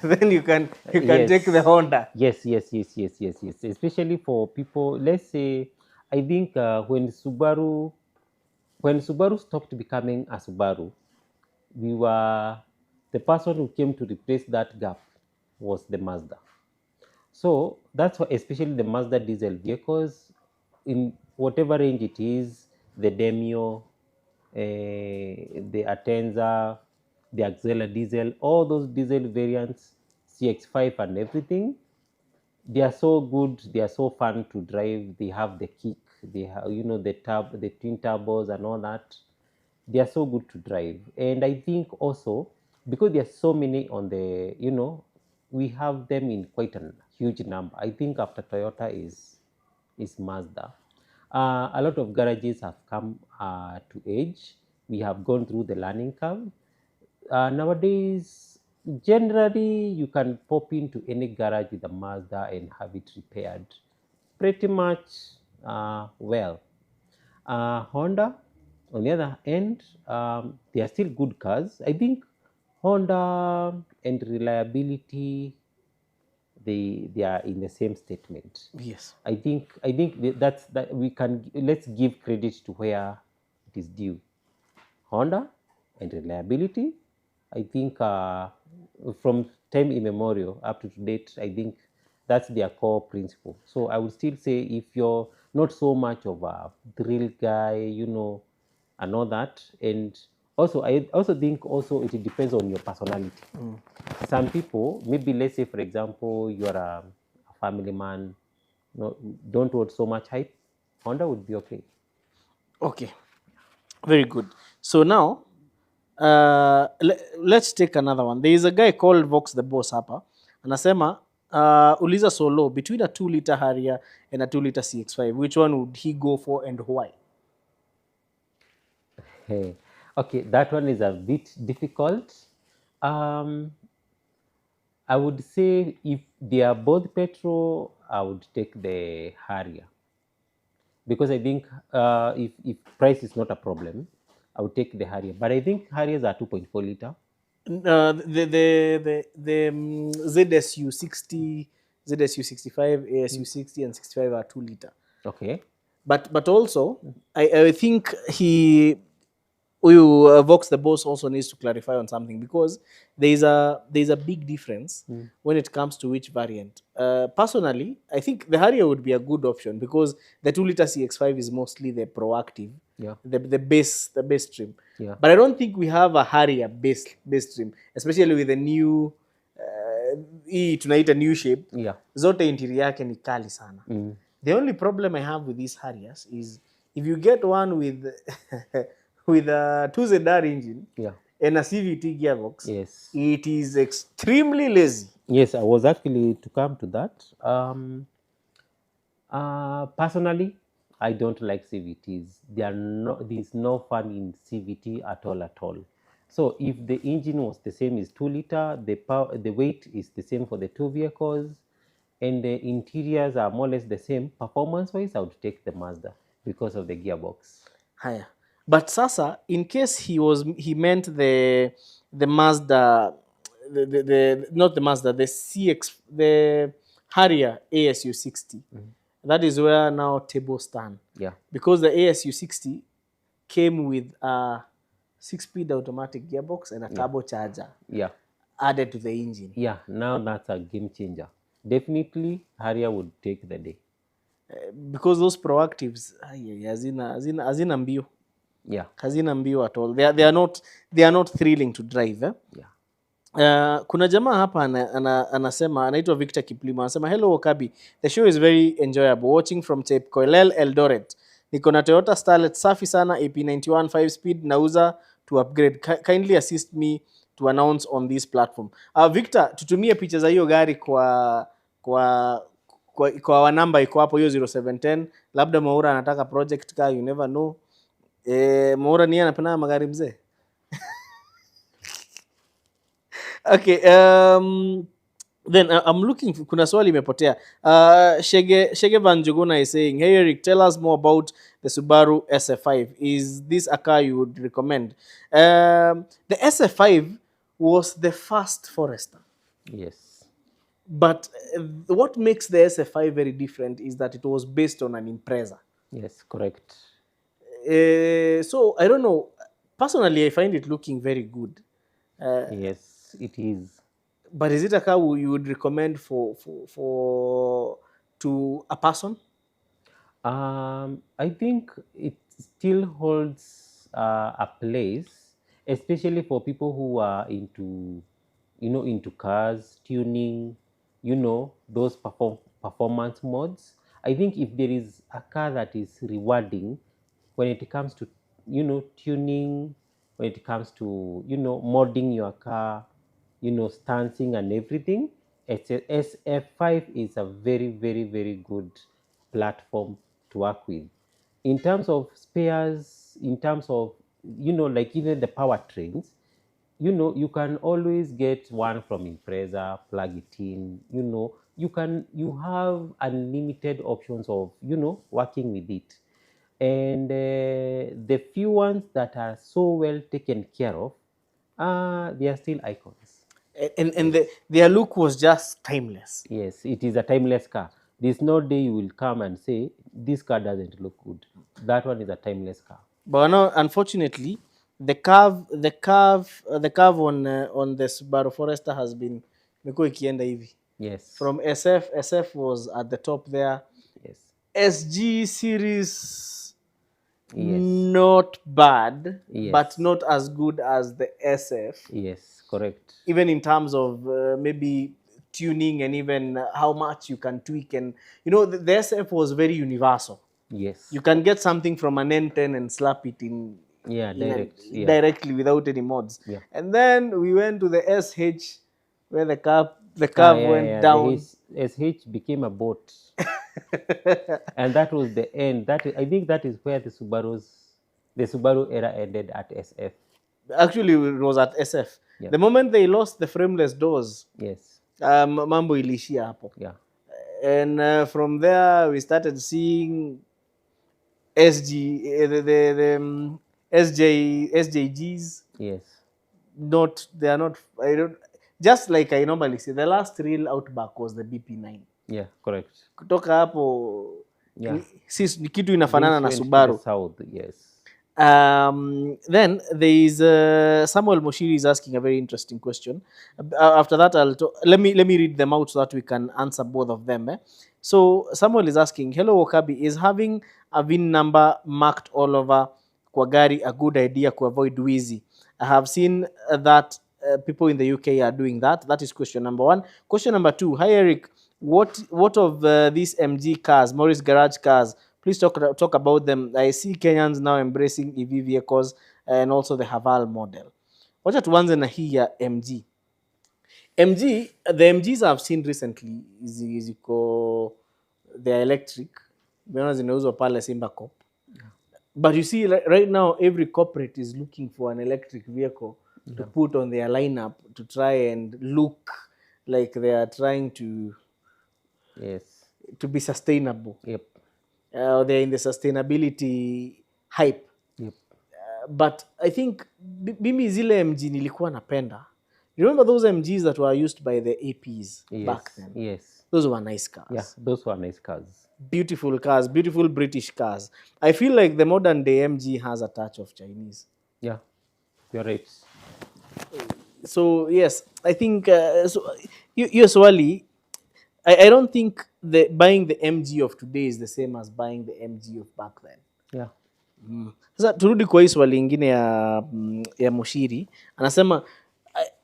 then you can take the Yes, Honda. yes, yes, yes, yes, yes, yes. Especially for people, let's say, I think when Subaru stopped becoming a Subaru, we were the person who came to replace that gap was the Mazda. So that's why, especially the Mazda diesel vehicles, in whatever range it is, the Demio, the Atenza, the Axela diesel, all those diesel variants, CX5 and everything, they are so good. They are so fun to drive. They have the kick. They have, the twin turbos and all that. They are so good to drive. And I think also because there are so many on the, we have them in quite a huge number. I think after Toyota is Mazda. A lot of garages have come to age. We have gone through the learning curve. Nowadays, generally, you can pop into any garage with a Mazda and have it repaired pretty much well. Honda, on the other end, they are still good cars. I think Honda and reliability, they are in the same statement. Yes. I think that's that we can let's give credit to where it is due. Honda and reliability. I think from time immemorial up to date, I think that's their core principle. So I would still say if you're not so much of a drill guy, and all that, and also I also think also it depends on your personality. Some people, maybe let's say for example, you're a family man, no, don't want so much hype. Honda would be okay. Okay. Very good. So now, let's take another one. There is a guy called Vox the Boss hapa. Anasema, uliza Solo, between a 2-liter Harrier and a 2-liter CX5, which one would he go for and why? Hey, okay, that one is a bit difficult. Um, I would say if they are both petrol, I would take the Harrier because I think if price is not a problem, I would take the Harrier. But I think Harriers are 2.4 liter. The ZSU 60, ZSU 65, ASU 60, and 65 are 2-liter. Okay. But also, I think Vox the boss also needs to clarify on something, because there's a big difference when it comes to which variant. Personally, I think the Harrier would be a good option, because the 2-liter CX5 is mostly the proactive, Yeah. the base trim. Yeah. But I don't think we have a Harrier base trim, especially with the new hii tunaita new shape. Yeah. Zote interior yake ni kali sana. The only problem I have with these Harriers is if you get one with with a 2ZR engine Yeah. and a CVT gearbox, Yes. it is extremely lazy. Yes, I was actually to come to that. Personally, I don't like CVTs. There's no fun in CVT at all. So if the engine was the same as 2-liter, the weight is the same for the two vehicles, and the interiors are more or less the same, performance-wise, I would take the Mazda because of the gearbox. Haya. But sasa, in case he meant the Mazda, not the Mazda, the the Harrier ASU 60. That is where now table stand. Yeah. Because the ASU 60 came with a 6-speed automatic gearbox and a turbocharger Yeah. added to the engine. Yeah, now that's a game changer. Definitely, Harrier would take the day. Because those proactives hazina mbio. Yeah. Hazina mbio at all. They are not thrilling to drive. Yeah. Kuna jamaa hapa anasema, anaitwa Victor Kiplimo, anasema hello Wakabi, the show is very enjoyable, watching from Chepkoilel Eldoret. Niko na Toyota Starlet safi sana, AP91 5-speed, nauza to upgrade. Kindly assist me to announce on this platform. Victor, tutumie picha za hiyo gari kwa namba iko hapo, hiyo 0710. Labda Maura anataka project car, you never know. Maura ni anapenda magari mzee. Okay, then I'm looking, kuna swali imepotea. Shege Van Jogona is saying, hey Eric, tell us more about the Subaru SF5. Is this a car you would recommend? The SF5 was the first Forester. Yes. But what makes the SF5 very different is that it was based on an Impreza. Yes, correct. So I don't know. Personally, I find it looking very good. Yes, it is. But is it a car you would recommend to a person? I think it still holds a place, especially for people who are into, into cars, tuning, those performance modes. I think if there is a car that is rewarding when it comes to, tuning, when it comes to, modding your car, stancing and everything, SF5 is a very, very, very good platform to work with. In terms of spares, in terms of, like even the powertrains, you can always get one from Impreza, plug it in, you have unlimited options of, working with it. And the few ones that are so well taken care of, they are still icons. And their look was just timeless. Yes, it is a timeless car. There's no day you will come and say, this car doesn't look good. That one is a timeless car. But no, unfortunately, the curve on the Subaru Forester has been imekuwa ikienda hivi. Yes. From SF was at the top there. Yes. SG series, Yes. not bad, Yes. but not as good as the SF. Yes, correct. Even in terms of maybe tuning and even how much you can tweak, and the SF was very universal. Yes. You can get something from an N10 and slap it in directly without any mods. Yeah. And then we went to the SH where the curve went down. The SH became a boat. And that was the end. I think that is where the Subaru era ended at SF. Actually, it was at SF. Yeah. The moment they lost the frameless doors, yes, mambo ilishia hapo. Yeah. And from there we started seeing the SJGs. Yes. They are not. I don't. Just like I normally say, the last real Outback was the BP9. Yeah, correct. Kutoka hapo, Yeah. ni kitu inafanana na Subaru. South, yes. Then there is Samuel Moshiri is asking a very interesting question. After that, let me read them out so that we can answer both of them. So Samuel is asking, hello Wakabi, is having a VIN number marked all over kwa gari a good idea to avoid wizi? I have seen that people in the UK are doing that. That is question number one. Question number two, hi Eric, what of these MG cars, Morris Garage cars? Please talk about them. I see Kenyans now embracing EV vehicles and also the Haval model. Wacha tuanze na hii ya MG. The MGs I've seen recently ziko they're electric. Umeona zinauzwa pale Simba Cop. But you see, right now, every corporate is looking for an electric vehicle to put on their lineup to try and look like they are trying to Yes. be sustainable. Yep. They're in the sustainability hype. Yep. But I think mimi zile MG nilikuwa napenda. You remember those MGs that were used by the APs back then? Yes. Those were nice cars. Yeah, those were nice cars. Beautiful cars, beautiful British cars. I feel like the modern day MG has a touch of Chinese. Yeah, you're right. So yes, I think you Swali, I don't think buying the MG of today is the same as buying the MG of back then. Yeah. Sasa turudi kwa hii swali ingine ya Mushiri, anasema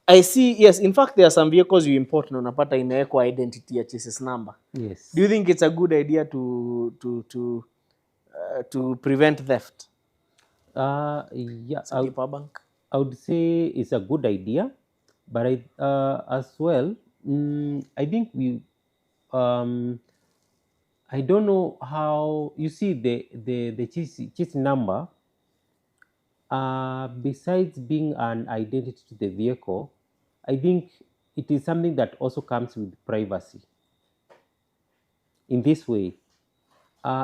I see, yes, in fact there are some vehicles you import na unapata imewekwa identity ya chassis number. Yes. Do you think it's a good idea to prevent theft? Yeah, I would say it's a good idea, but as well, I think I don't know how you see the chassis number. Besides being an identity to the vehicle, I think it is something that also comes with privacy. In this way,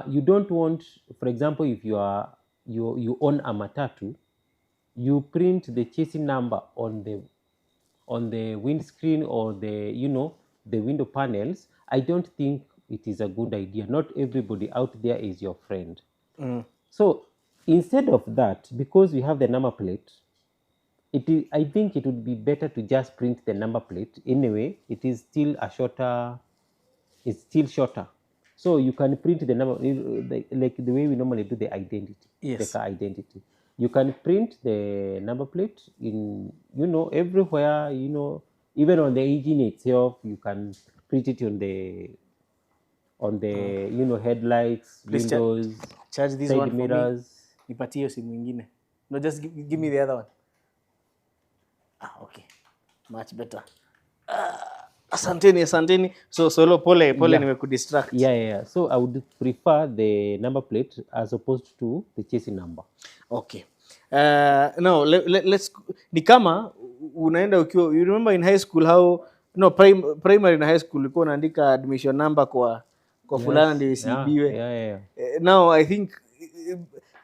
you don't want, for example, if you own a Matatu, you print the chassis number on the windscreen or the window panels. I don't think it is a good idea. Not everybody out there is your friend. So instead of that, because we have the number plate, I think it would be better to just print the number plate. Anyway, it is still it's still shorter. So you can print the number, like the way we normally do the identity, Yes. the car identity. You can print the number plate in, everywhere, even on the engine itself, you can print it on the headlights, Please windows, charge this side one for mirrors. me. Nipatie hiyo simu ingine. No, just give me the other one. Okay. Much better. Asanteni. So solo pole Yeah. nimekudistract. Yeah. So I would prefer the number plate as opposed to the chassis number. Okay. Now let's ni kama unaenda ukiwa, you remember in high school how primary na high school ulikuwa unaandika admission number kwa fulana ndio isiibiwe. Yeah. Now I think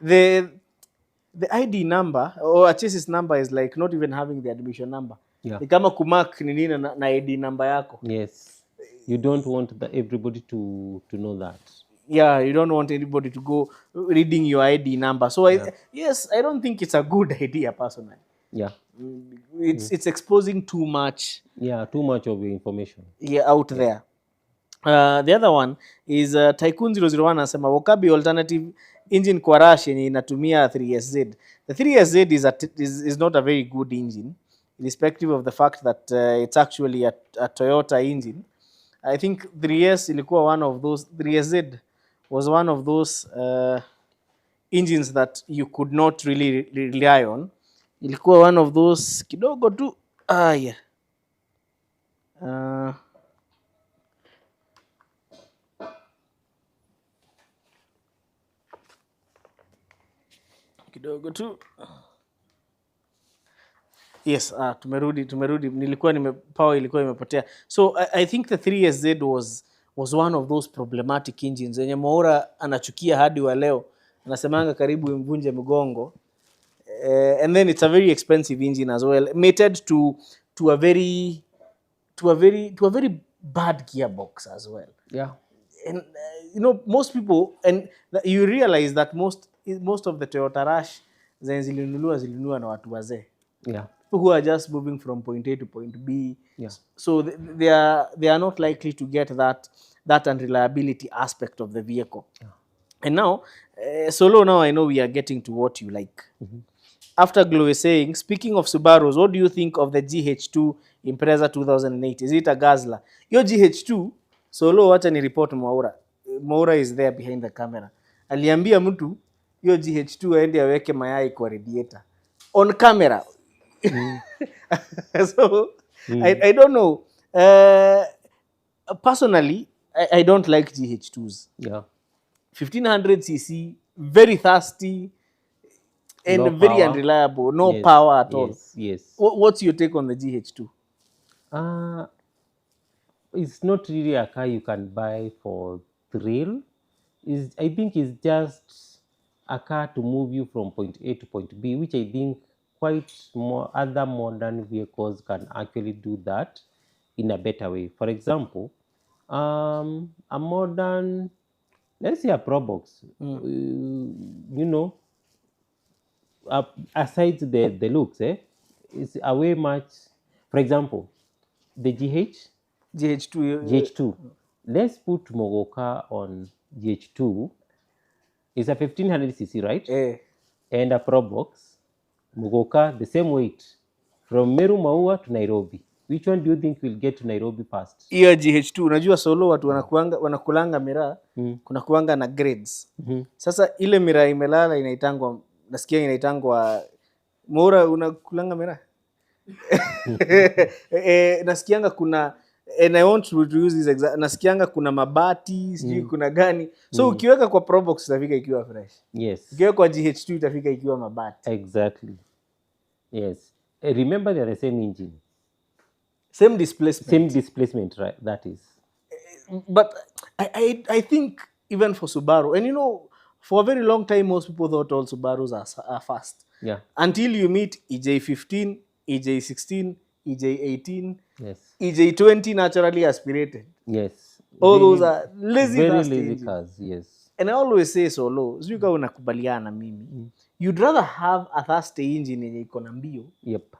the ID number or a chassis number is like not even having the admission number. Yeah. Ni kama kumark ni nini na ID number yako. Yes. You don't want everybody to know that. Yeah, you don't want anybody to go reading your ID number. So yes, I don't think it's a good idea personally. Yeah. It's exposing too much. Yeah, too much of information. Yeah, out there. The other one is Tycoon 001 anasema Wakabi alternative engine kwa rush yenye inatumia 3SZ. The 3SZ is not a very good engine, irrespective of the fact that it's actually a Toyota engine. I think 3SZ was one of those engines that you could not really rely on. Ilikuwa one of those kidogo tu kidogo tu. Yes, tumerudi. Nilikuwa power ilikuwa imepotea. So I think the 3SZ was one of those problematic engines yenye Mwaura anachukia hadi wa leo. Anasemanga karibu imvunje mgongo. And then it's a very expensive engine as well, mated to a very bad gearbox as well. Yeah. And most people, and you realize that most of the Toyota Rush zenye zilinunua na watu wazee. Yeah. People who are just moving from point A to point B. Yeah. So they are not likely to get that unreliability aspect of the vehicle. Yeah. And now, Solo, now I know we are getting to what you like. After Glow is saying, speaking of Subarus, what do you think of the GH2 Impreza 2008? Is it a Gazla? Your GH2, Solo, wacha ni report Mwaura. Mwaura is there behind the camera. Aliambia mtu, your GH2 aende aweke mayai kwa radiator. On camera. So, I don't know. Personally, I don't like GH2s. Yeah. 1500cc, very thirsty, and No very power. unreliable, no Yes. power at all. Yes. Yes. What's your take on the GH2? It's not really a car you can buy for thrill. I think it's just a car to move you from point A to point B, which I think quite more other modern vehicles can actually do that in a better way. For example, a modern, let's say a Probox, you know, aside the looks, it's a way much. For example, the GH2, GH2. Let's put Mogoka on GH2. It's a 1500cc, right? And a Probox. Mogoka, the same weight. From Meru Maua to Nairobi. Which one do you think will get to Nairobi first? hiyo GH2 unajua Solo watu wanakulanga miraa, kuna kuanga na grades. Sasa ile miraa imelala inaitangwa, nasikia inaitangwa Mora, unakulanga miraa. Nasikianga kuna, and I want to use this example, nasikianga kuna mabati, sijui kuna gani. So ukiweka kwa Probox itafika ikiwa fresh. Yes. Ukiweka kwa GH2 itafika ikiwa mabati. Exactly. Yes. Remember they are the same engine. Same displacement. Same displacement, right? That is. But I think even for Subaru, and you know, for a very long time, most people thought all Subarus are fast. Yeah. Until you meet EJ15, EJ16, EJ18, Yes. EJ20 naturally aspirated. Yes. All Very- those are lazy, very fast lazy engines. cars. Yes. And I always say Solo, sijui kama unakubaliana na mimi. You'd rather have a fast engine yenye iko na mbio. Yep.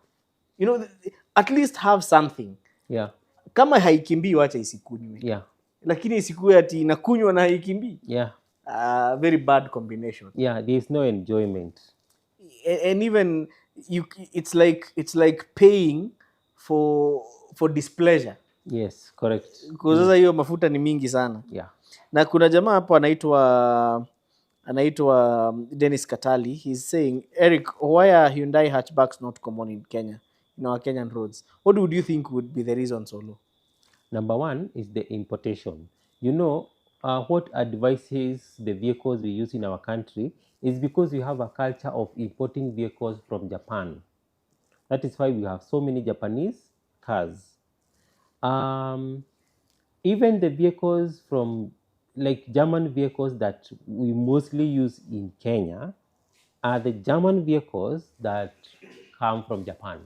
You know, at least have something. Yeah. Kama haikimbii wacha isikunywe. Yeah. Lakini isikuwe ati inakunywa na haikimbii. Yeah. Very bad combination. Yeah. There is no enjoyment. And even it's like paying for displeasure. Yes. Correct. Because sasa hiyo mafuta ni mingi sana. Yeah. Na kuna jamaa hapo anaitwa Dennis Katali. He's saying, Eric, why are Hyundai hatchbacks not common in Kenya, in our Kenyan roads? What would you think would be the reason, Solo? Number one is the importation. You know, what advises the vehicles we use in our country is because we have a culture of importing vehicles from Japan. That is why we have so many Japanese cars. Even the vehicles from, like German vehicles that we mostly use in Kenya are the German vehicles that come from Japan.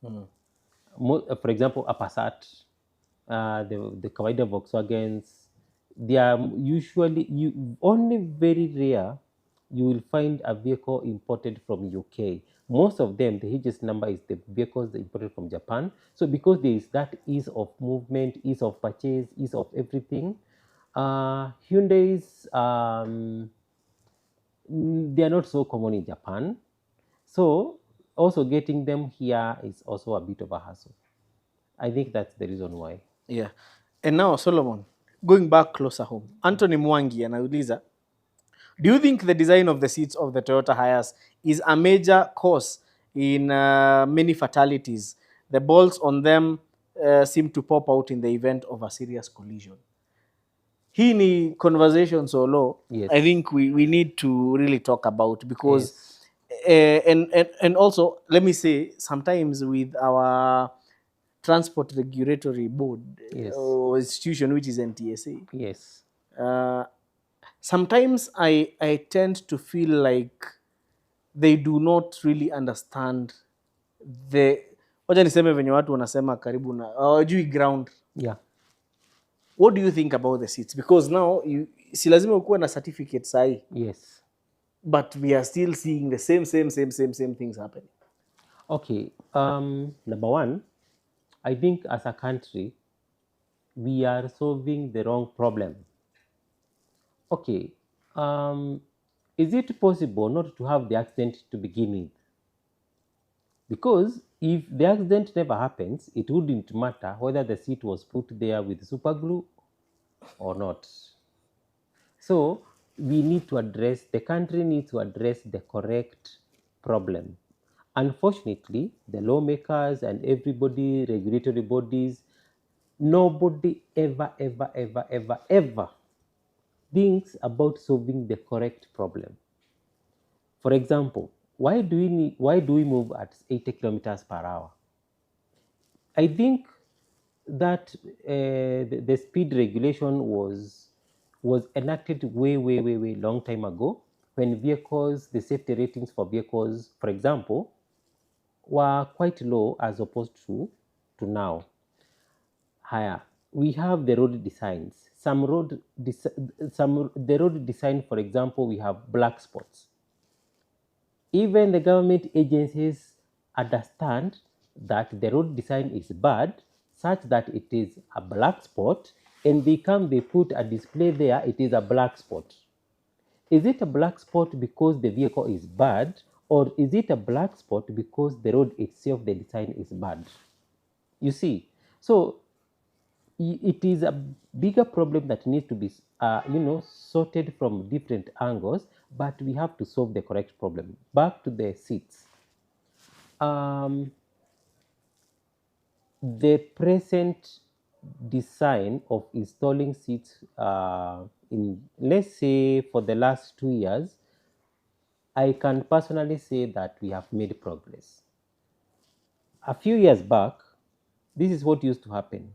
For example, a Passat, the kawaida Volkswagens, they are usually, only very rare you will find a vehicle imported from UK. Most of them, the hugest number is the vehicles imported from Japan. So because there is that ease of movement, ease of purchase, ease of everything, Hyundais, they are not so common in Japan. So also getting them here is also a bit of a hassle. I think that's the reason why. Yeah. And now, Solomon, going back closer home, Anthony Mwangi anauliza, do you think the design of the seats of the Toyota Hiace is a major cause in many fatalities? The bolts on them seem to pop out in the event of a serious collision. Hii ni conversation Solo. Yes. I think we need to really talk about, because and also let me say, sometimes with our transport regulatory board, Yes. or institution, which is NTSA, Yes. sometimes I tend to feel like they do not really understand wacha niseme venye watu wanasema karibu na hawajui ground. Yeah. What do you think about the seats? Because now si lazima ukuwe na certificate sahi. Yes. but we are still seeing the same things happening. Okay. Number one, I think as a country, we are solving the wrong problem. Okay. Um, is it possible not to have the accident to begin with? Because if the accident never happens, it wouldn't matter whether the seat was put there with super glue or not. So we need to address, the country needs to address the correct problem. Unfortunately, the lawmakers and everybody, regulatory bodies, nobody ever thinks about solving the correct problem. For example, why do we move at 80 kilometers per hour? I think that the speed regulation was enacted way long time ago when vehicles, the safety ratings for vehicles, for example, were quite low as opposed to now. Higher, we have the road designs. The road design, for example, we have black spots. Even the government agencies understand that the road design is bad, such that it is a black spot, and they put a display there, it is a black spot. Is it a black spot because the vehicle is bad, or is it a black spot because the road itself, the design is bad? You see, so it is a bigger problem that needs to be sorted from different angles, but we have to solve the correct problem. Back to the seats. um, the present design of installing seats, in, let's say, for the last 2 years, I can personally say that we have made progress. A few years back, this is what used to happen.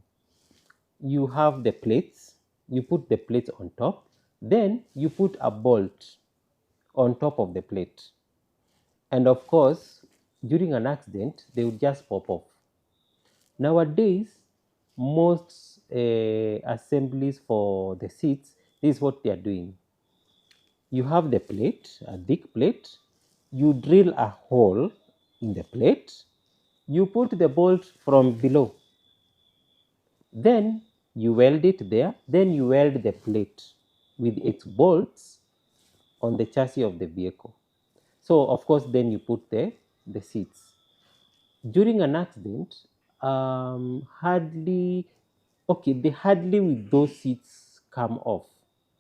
You have the plates, you put the plates on top, then you put a bolt on top of the plate. And of course, during an accident, they would just pop off. Nowadays, most assemblies for the seats, this is what they are doing. You have the plate, a thick plate, you drill a hole in the plate, you put the bolt from below, then you weld it there, then you weld the plate with its bolts on the chassis of the vehicle. So, of course, then you put the seats. During an accident, hardly, okay, the hardly with those seats come off,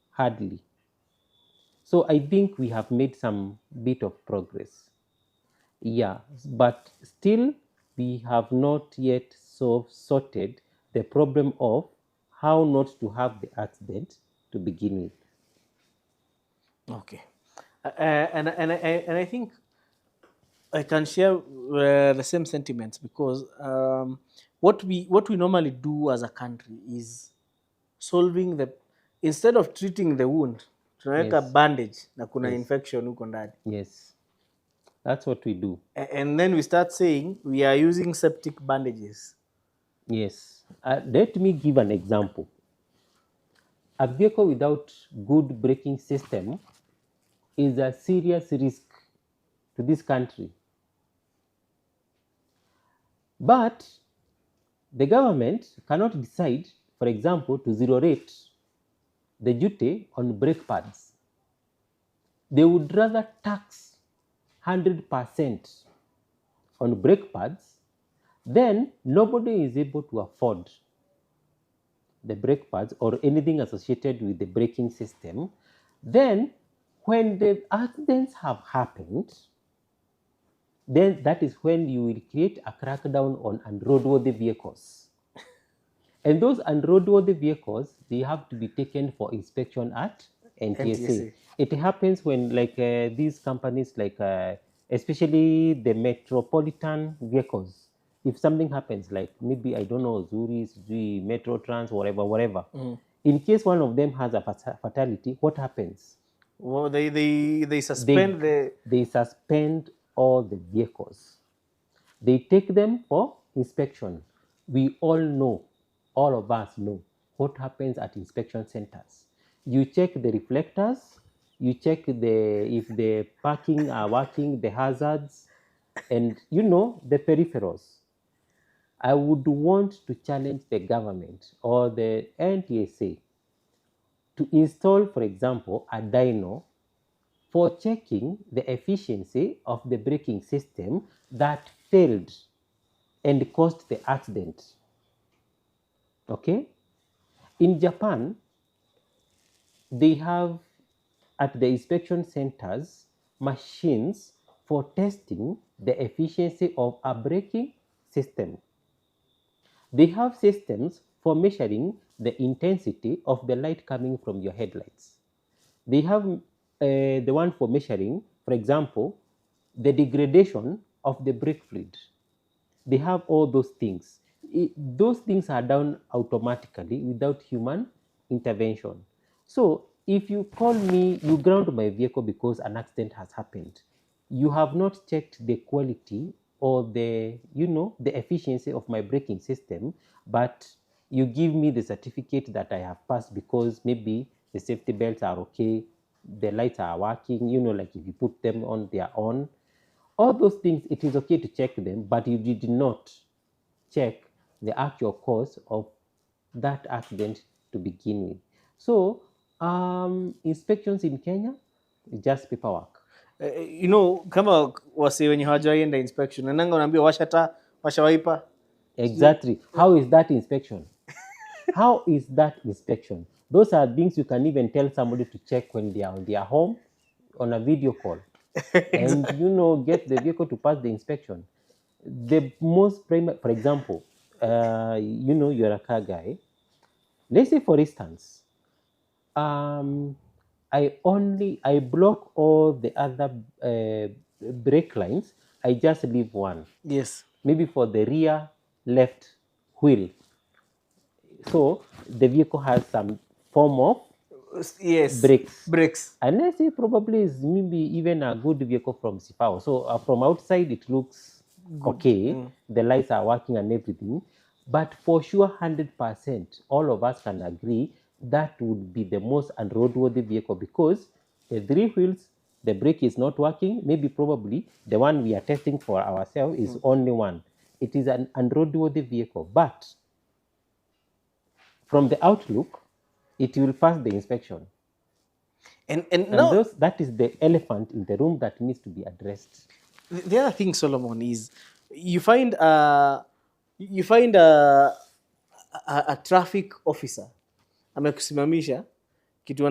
hardly. So I think we have made some bit of progress. Yeah, but still we have not yet sorted the problem of how not to have the accident to begin with. Okay. And I think I can share the same sentiments because what we normally do as a country is solving the, instead of treating the wound tunaweka Yes, bandage na kuna yes, infection huko ndani. yes. That's what we do. And then we start saying we are using septic bandages. Yes. Let me give an example. A vehicle without good braking system is a serious risk to this country. But the government cannot decide, for example, to zero rate the duty on brake pads. They would rather tax 100% on brake pads, then nobody is able to afford the brake pads or anything associated with the braking system. Then, when the accidents have happened, then that is when you will create a crackdown on unroadworthy vehicles. And those unroadworthy vehicles, they have to be taken for inspection at NTSA. NTSA. It happens when, like, these companies, like, especially the metropolitan vehicles, if something happens, like maybe, I don't know, Zuri, Metro Trans, whatever. In case one of them has a fatality, what happens? Well, they They, suspend the. they suspend all the vehicles. They take them for inspection. We all know, all of us know what happens at inspection centers. You check the reflectors, You check if the parking are working, the hazards, and the peripherals. I would want to challenge the government or the NTSA to install, for example, a dyno for checking the efficiency of the braking system that failed and caused the accident. Okay? In Japan, they have at the inspection centers machines for testing the efficiency of a braking system. They have systems for measuring the intensity of the light coming from your headlights. They have the one for measuring, for example, the degradation of the brake fluid. They have all those things. Those things are done automatically without human intervention. So if you call me, you ground my vehicle because an accident has happened, you have not checked the quality or the efficiency of my braking system, but you give me the certificate that I have passed because maybe the safety belts are okay, the lights are working, like if you put them on, they are on. All those things, it is okay to check them, but you did not check the actual cause of that accident to begin with. So, inspections in Kenya is just paperwork. Kama wasi wenye hawajaenda inspection nananga unaambia washa taa, washa wiper. Exactly. How is that inspection? How is that inspection? Those are things you can even tell somebody to check when they are on their home on a video call. And get the vehicle to pass the inspection. The most primary, for example, you're a car guy. Let's say, for instance, I block all the other brake lines. I just leave one, Yes. maybe for the rear left wheel. So the vehicle has some form of Yes. brakes. And let's say probably is maybe even a good vehicle from Sifao. So from outside it looks okay. The lights are working and everything. But for sure, 100%, all of us can agree that would be the most unroadworthy vehicle because the three wheels, the brake is not working. Maybe probably the one we are testing for ourselves is only one. It is an unroadworthy vehicle. But from the outlook, it will pass the inspection. And And now that is the elephant in the room that needs to be addressed. the other thing, Solomon, is you find a traffic officer amekusimamisha kitu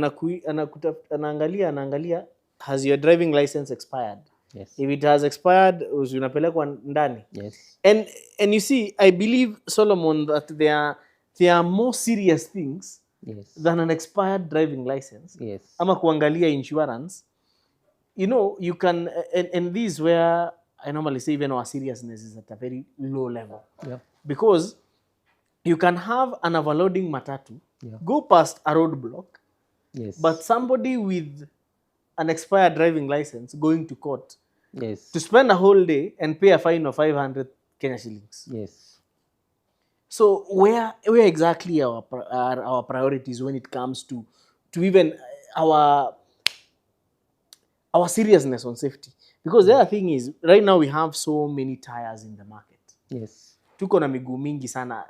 anaangalia has your driving license expired? Yes. If it has expired, unapelekwa ndani. Yes. And you see, I believe, Solomon, that there are more serious things Yes. than an expired driving license. Yes. Ama kuangalia insurance. You can, and this where I normally say even our seriousness is at a very low level. Yeah. Because you can have an overloading matatu Yeah. go past a roadblock, Yes. but somebody with an expired driving license going to court Yes. to spend a whole day and pay a fine of 500 Kenya shillings. Yes. So where exactly are our priorities when it comes to even our seriousness on safety? Because the other thing is, right now we have so many tires in the market. Yes. Tuko na miguu mingi sana,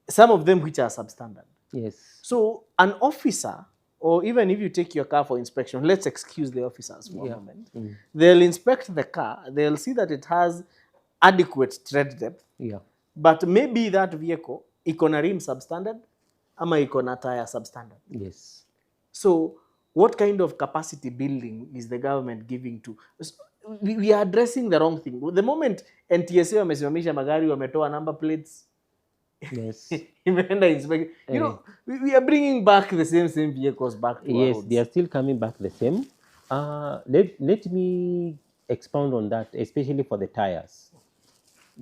some of them which are substandard. Yes. So an officer, or even if you take your car for inspection, let's excuse the officers for a moment. They'll inspect the car, they'll see that it has adequate tread depth. Yeah. But maybe that vehicle iko na rim substandard ama iko na tire substandard. Yes. So what kind of capacity building is the government giving to? We are addressing the wrong thing. The moment NTSA wamesimamisha magari, wametoa number plates, Yes. we are bringing back the same vehicles back to our Yes, roads. they are still coming back the same. Let me expound on that, especially for the tires.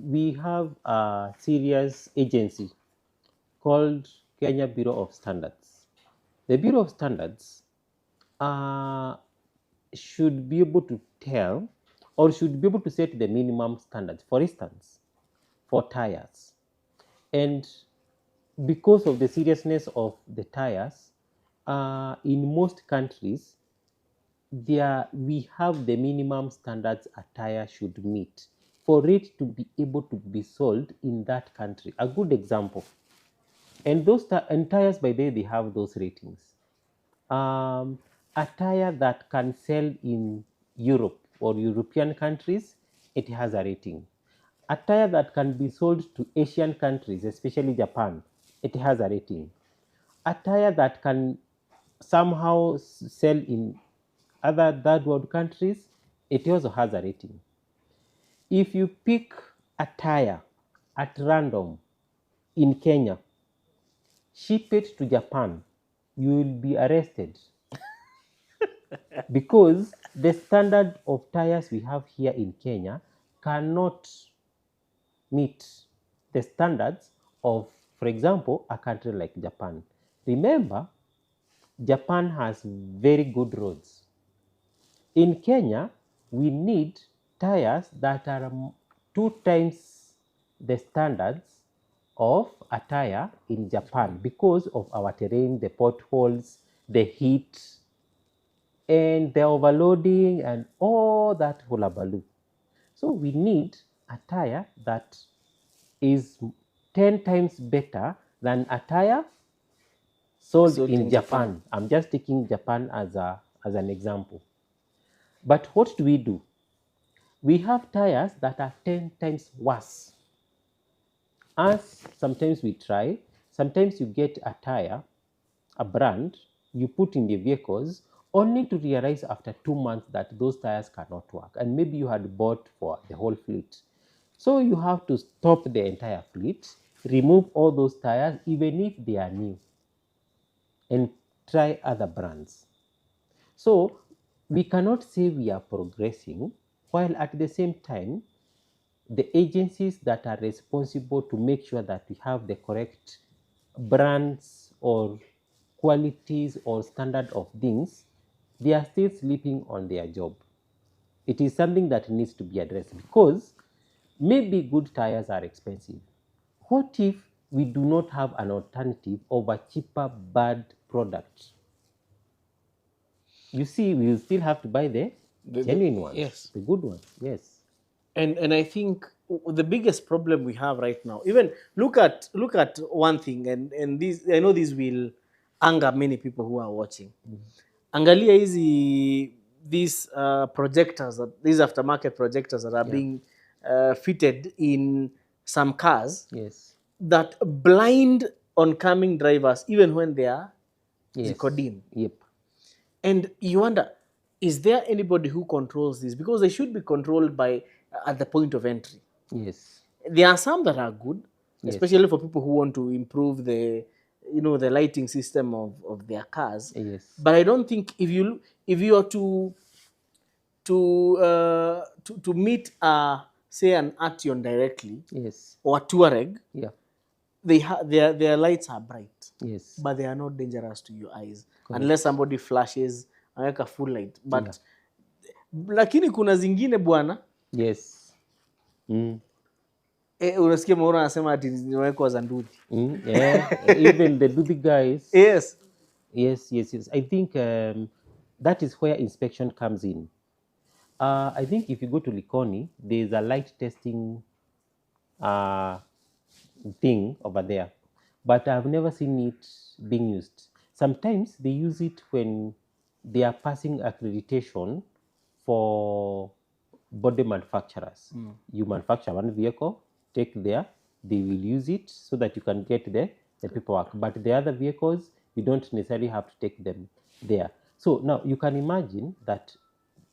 We have a serious agency called Kenya Bureau of Standards. The Bureau of Standards should be able to tell or should be able to set the minimum standards, for instance, for tires. And because of the seriousness of the tires, in most countries, we have the minimum standards a tire should meet for it to be able to be sold in that country. A good example, and and tires, by the way, they have those ratings. Um, a tire that can sell in Europe or European countries, it has a rating. A tire that can be sold to Asian countries, especially Japan, it has a rating. A tire that can somehow sell in other third world countries, it also has a rating. If you pick a tire at random in Kenya, ship it to Japan, you will be arrested because the standard of tires we have here in Kenya cannot meet the standards of, for example, a country like Japan. Remember, Japan has very good roads. In Kenya, we need tires that are 2 times the standards of a tire in Japan because of our terrain, the potholes, the heat, and the overloading and all that hullabaloo. So we need a tire that is 10 times better than a tire sold Sold in in Japan. Japan. I'm just taking Japan as an example. But what do? We have tires that are 10 times worse. As sometimes we try, sometimes you get a tire, a brand, you put in the vehicles, only to realize after 2 months that those tires cannot work. And maybe you had bought for the whole fleet. So you have to stop the entire fleet, remove all those tires, even if they are new, and try other brands. So we cannot say we are progressing, while at the same time, the agencies that are responsible to make sure that we have the correct brands or qualities or standard of things, they are still sleeping on their job. It is something that needs to be addressed because maybe good tires are expensive. What if we do not have an alternative of a cheaper bad product? You see, we will still have to buy the genuine ones, Yes. the good ones. Yes. And I think the biggest problem we have right now, even look at one thing, and this, I know this will anger many people who are watching. Angalia hizi these projectors, these aftermarket projectors that are Yeah. being fitted in some cars Yes. that blind oncoming drivers even when they are Yes. ziko dim. Yep. And you wonder, is there anybody who controls this? Because they should be controlled by at the point of entry. Yes. There are some that are good, Yes. especially for people who want to improve the, the lighting system of their cars. Yes. But I don't think if you are to meet say an Action directly, Yes. or a Touareg, Yeah. their lights are bright, Yes. but they are not dangerous to your eyes. Correct. Unless somebody flashes aweka full light. But Yeah. lakini kuna zingine bwana, Yes. unasikia Maura anasema ati zimewekwa za nduthi. Yeah. Even the Duty guys. Yes. Yes. I think that is where inspection comes in. I think if you go to Likoni, there is a light testing uh, thing over there, but I've never seen it being used. Sometimes they use it when they are passing accreditation for body manufacturers. You manufacture one vehicle, take there, they will use it so that you can get the paperwork. But the other vehicles, you don't necessarily have to take them there. So now you can imagine that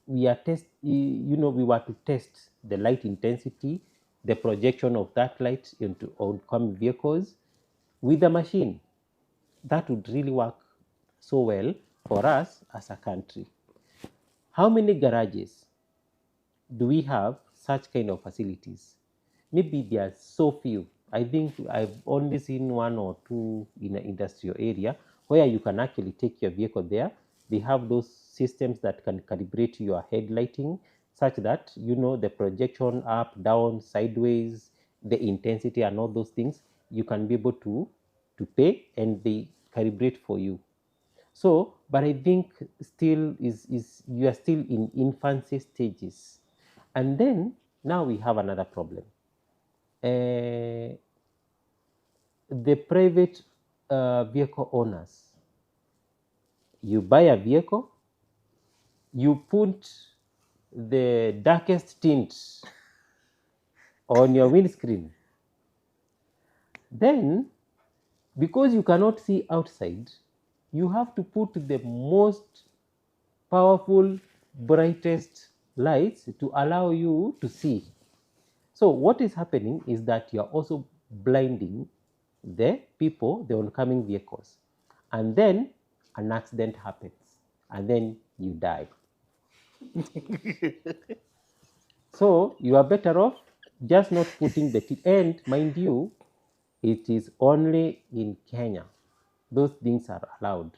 we were to test the light intensity, the projection of that light into oncoming vehicles with a machine. That would really work so well for us as a country. How many garages do we have such kind of facilities? Maybe there are so few. I think I've only seen one or two in an industrial area where you can actually take your vehicle there. They have those systems that can calibrate your headlighting such that you know the projection up, down, sideways, the intensity and all those things. You can be able to pay and they calibrate for you. So, but I think still is you are still in infancy stages. And then now we have another problem. Uh, the private vehicle owners, you buy a vehicle, you put the darkest tint on your windscreen. Then, because you cannot see outside, you have to put the most powerful, brightest lights to allow you to see. So what is happening is that you are also blinding the people, the oncoming vehicles. And then an accident happens, and then you die. So you are better off just not putting the and mind you, it is only in Kenya. Those things are allowed.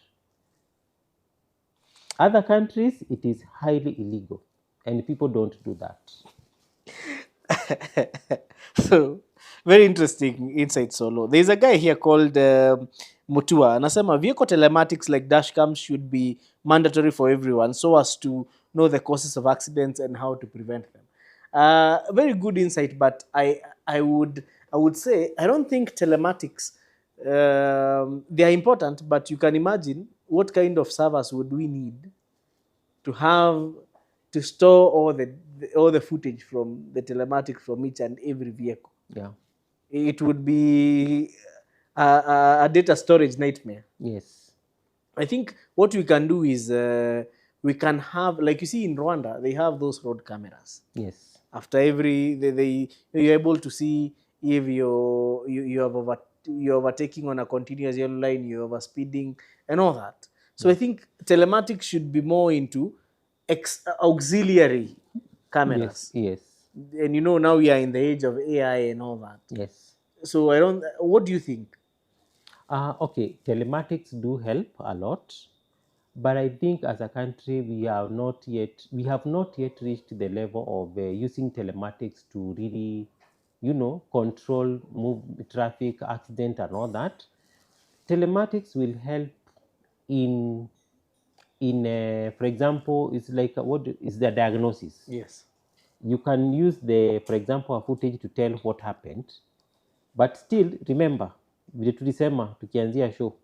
Other countries, it is highly illegal, and people don't do that. So very interesting insight, Solo. There's a guy here called Mutua. Anasema vehicle telematics like dashcams should be mandatory for everyone so as to know the causes of accidents and how to prevent them. Very good insight, but I would say I don't think telematics they are important, but you can imagine what kind of servers would we need to have to store all the footage from the telematics from each and every vehicle. Yeah. It would be a data storage nightmare. Yes. I think what we can do is we can have, like you see in Rwanda, they have those road cameras. Yes. After every, you're able to see if you're overtaking on a continuous yellow line, you're over speeding, and all that. So I think telematics should be more into auxiliary cameras. Yes. And now we are in the age of AI and all that. Yes. So what do you think? Okay, telematics do help a lot, but I think as a country we have not yet reached the level of using telematics to really, control move traffic, accident, and all that. Telematics will help in for example, it's like what is the diagnosis. Yes. You can use for example, a footage to tell what happened, but still remember vile tulisema tukianzia show,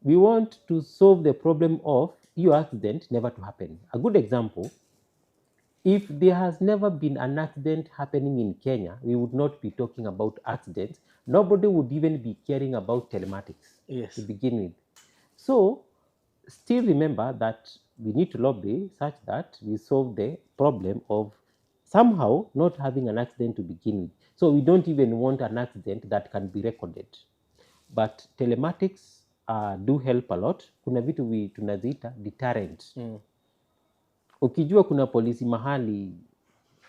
we want to solve the problem of your accident never to happen. A good example, if there has never been an accident happening in Kenya, we would not be talking about accidents. Nobody would even be caring about telematics. Yes. To begin with. So still remember that we need to lobby such that we solve the problem of somehow not having an accident to begin with. So we don't even want an accident that can be recorded. But telematics do help a lot. Kuna vitu tunaziita deterrent. Ukijua kuna polisi mahali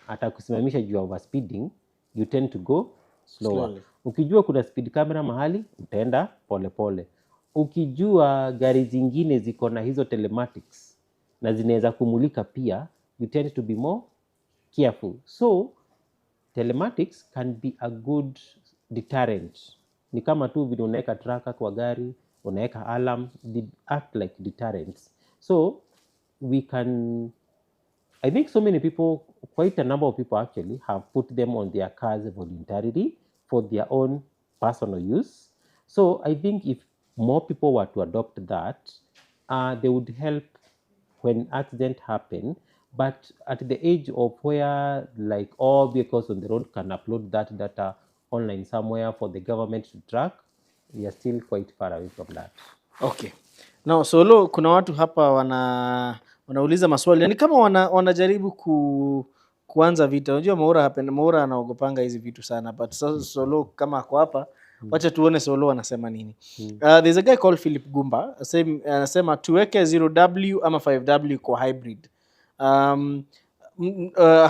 atakusimamisha juu ya overspeeding, you tend to go slower. Ukijua kuna speed camera mahali, utaenda polepole. Ukijua gari zingine ziko na hizo telematics na zinaweza kumulika pia, you tend to be more careful. So telematics can be a good deterrent. Ni kama tu vile unaweka tracker kwa gari, unaweka alarm, they act like deterrents. So I think so many people, quite a number of people actually, have put them on their cars voluntarily for their own personal use. So I think if more people were to adopt that, they would help when accident happen. But at the age of where like all vehicles on the road can upload that data online somewhere for the government to track, we are still quite far away from that. Okay. Now, Solo, kuna watu hapa wanauliza maswali. Ni kama wanajaribu kuanza vita. Unajua Maura anaogopanga hizi vitu sana. But Solo kama ako hapa, wacha tuone Solo anasema nini. There's a guy called Philip Gumba. Anasema tuweke 0W ama 5W kwa hybrid.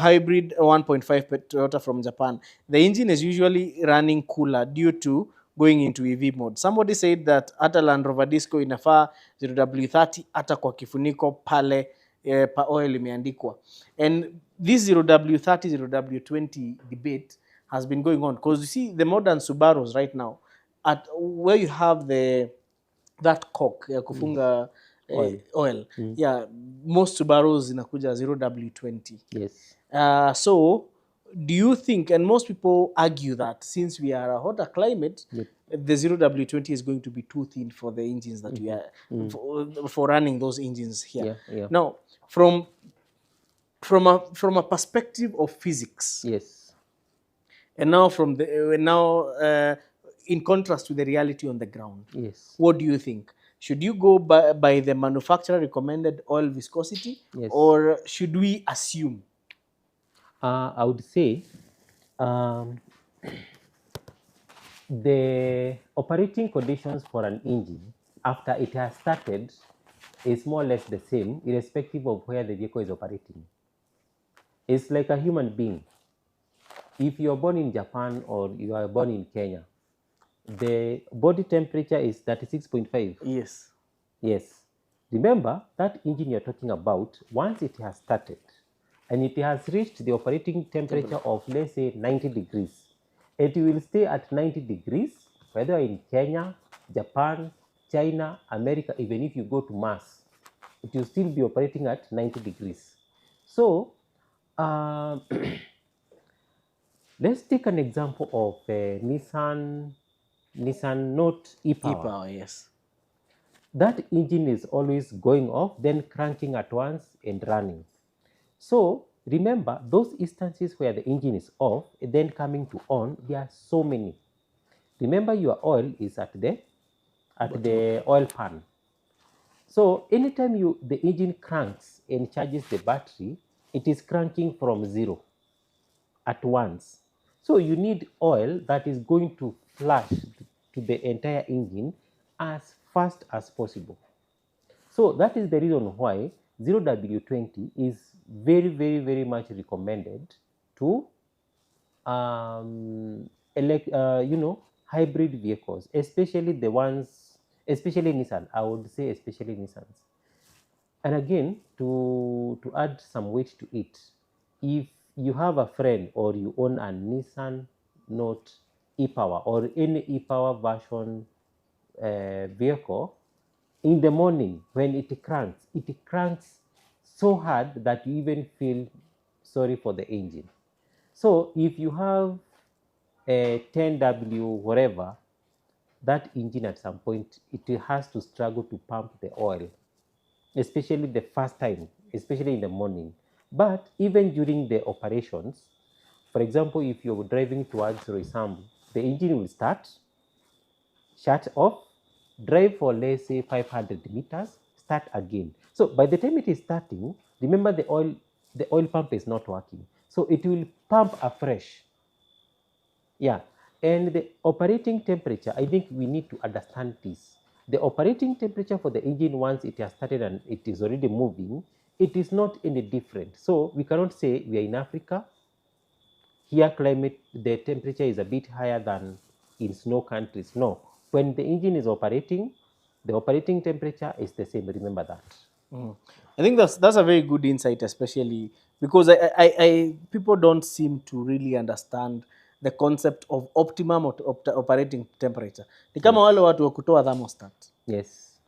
Hybrid 1.5 Toyota from Japan. The engine is usually running cooler due to going into EV mode. Somebody said that hata Land Rover Disco inafaa 0W30 hata kwa kifuniko pale pa oil imeandikwa. And this 0W30, 0W20 debate has been going on because you see the modern Subarus right now, at where you have the that cork ya kufunga Oil. oil. Yeah, most Subarus zinakuja 0W20. Yes. So do you think, and most people argue that since we are a hotter climate, Yep. the 0W20 is going to be too thin for the engines that we are for running those engines here. Yeah. Yeah. Now, from a perspective of physics, Yes. and now in contrast to the reality on the ground, Yes. what do you think? Should you go by the manufacturer recommended oil viscosity, Yes. or should we assume? I would say um, the operating conditions for an engine after it has started is more or less the same, irrespective of where the vehicle is operating. It's like a human being. If you are born in Japan or you are born in Kenya, the body temperature is 36.5. Yes. Yes. Remember, that engine you're talking about, once it has started and it has reached the operating temperature of, let's say, 90 degrees, it will stay at 90 degrees, whether in Kenya, Japan, China, America, even if you go to Mars, it will still be operating at 90 degrees. So, um, let's take an example of Nissan Note e-Power. E-power, yes. That engine is always going off, then cranking at once and running. So remember, those instances where the engine is off, then coming to on, there are so many. Remember, your oil is at the oil pan. So anytime the engine cranks and charges the battery, it is cranking from zero at once. So you need oil that is going to flush to the entire engine as fast as possible. So that is the reason why 0W20 is very, very, very much recommended to hybrid vehicles, especially the ones, especially Nissan. I would say especially Nissans. And again, to add some weight to it, if you have a friend or you own a Nissan Note e-Power or any e-Power version vehicle, in the morning when it cranks so hard that you even feel sorry for the engine. So if you have a 10W whatever, that engine at some point it has to struggle to pump the oil, especially the first time, especially in the morning. But even during the operations, for example, if you're driving towards Roysambu, the engine will start, shut off, drive for let's say 500 meters, start again. So by the time it is starting, remember the oil pump is not working. So it will pump afresh. Yeah. And the operating temperature, I think we need to understand this. The operating temperature for the engine, once it has started and it is already moving, it is not any different. So we cannot say we are in Africa. Here, climate, the temperature is a bit higher than in snow countries. No. When the engine is operating, the operating temperature is the same. Remember that. I think that's a very good insight, especially because people don't seem to really understand the concept of optimum operating temperature. Ni kama wale Yes. watu wa kutoa thermostat. Yes.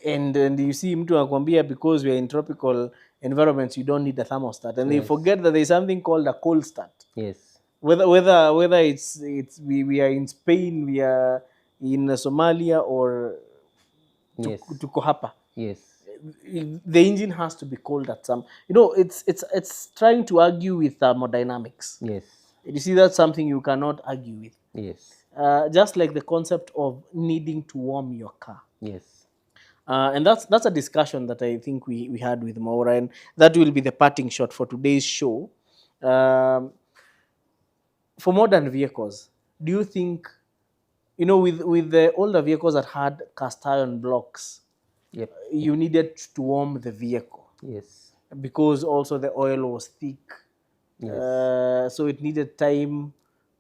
And you see mtu anakuambia because we are in tropical environments you don't need a thermostat, and they Yes. forget that there is something called a cold start. Yes. Whether it's we are in Spain, we are in Somalia, or Yes. tuko hapa, Yes. the engine has to be cold at some, it's trying to argue with thermodynamics. Yes. You see, that's something you cannot argue with. Yes. Just like the concept of needing to warm your car. Yes. And that's a discussion that I think we had with Maura, and that will be the parting shot for today's show. For modern vehicles, do you think, with the older vehicles that had cast iron blocks, Yep. you needed to warm the vehicle Yes. because also the oil was thick, Yes. so it needed time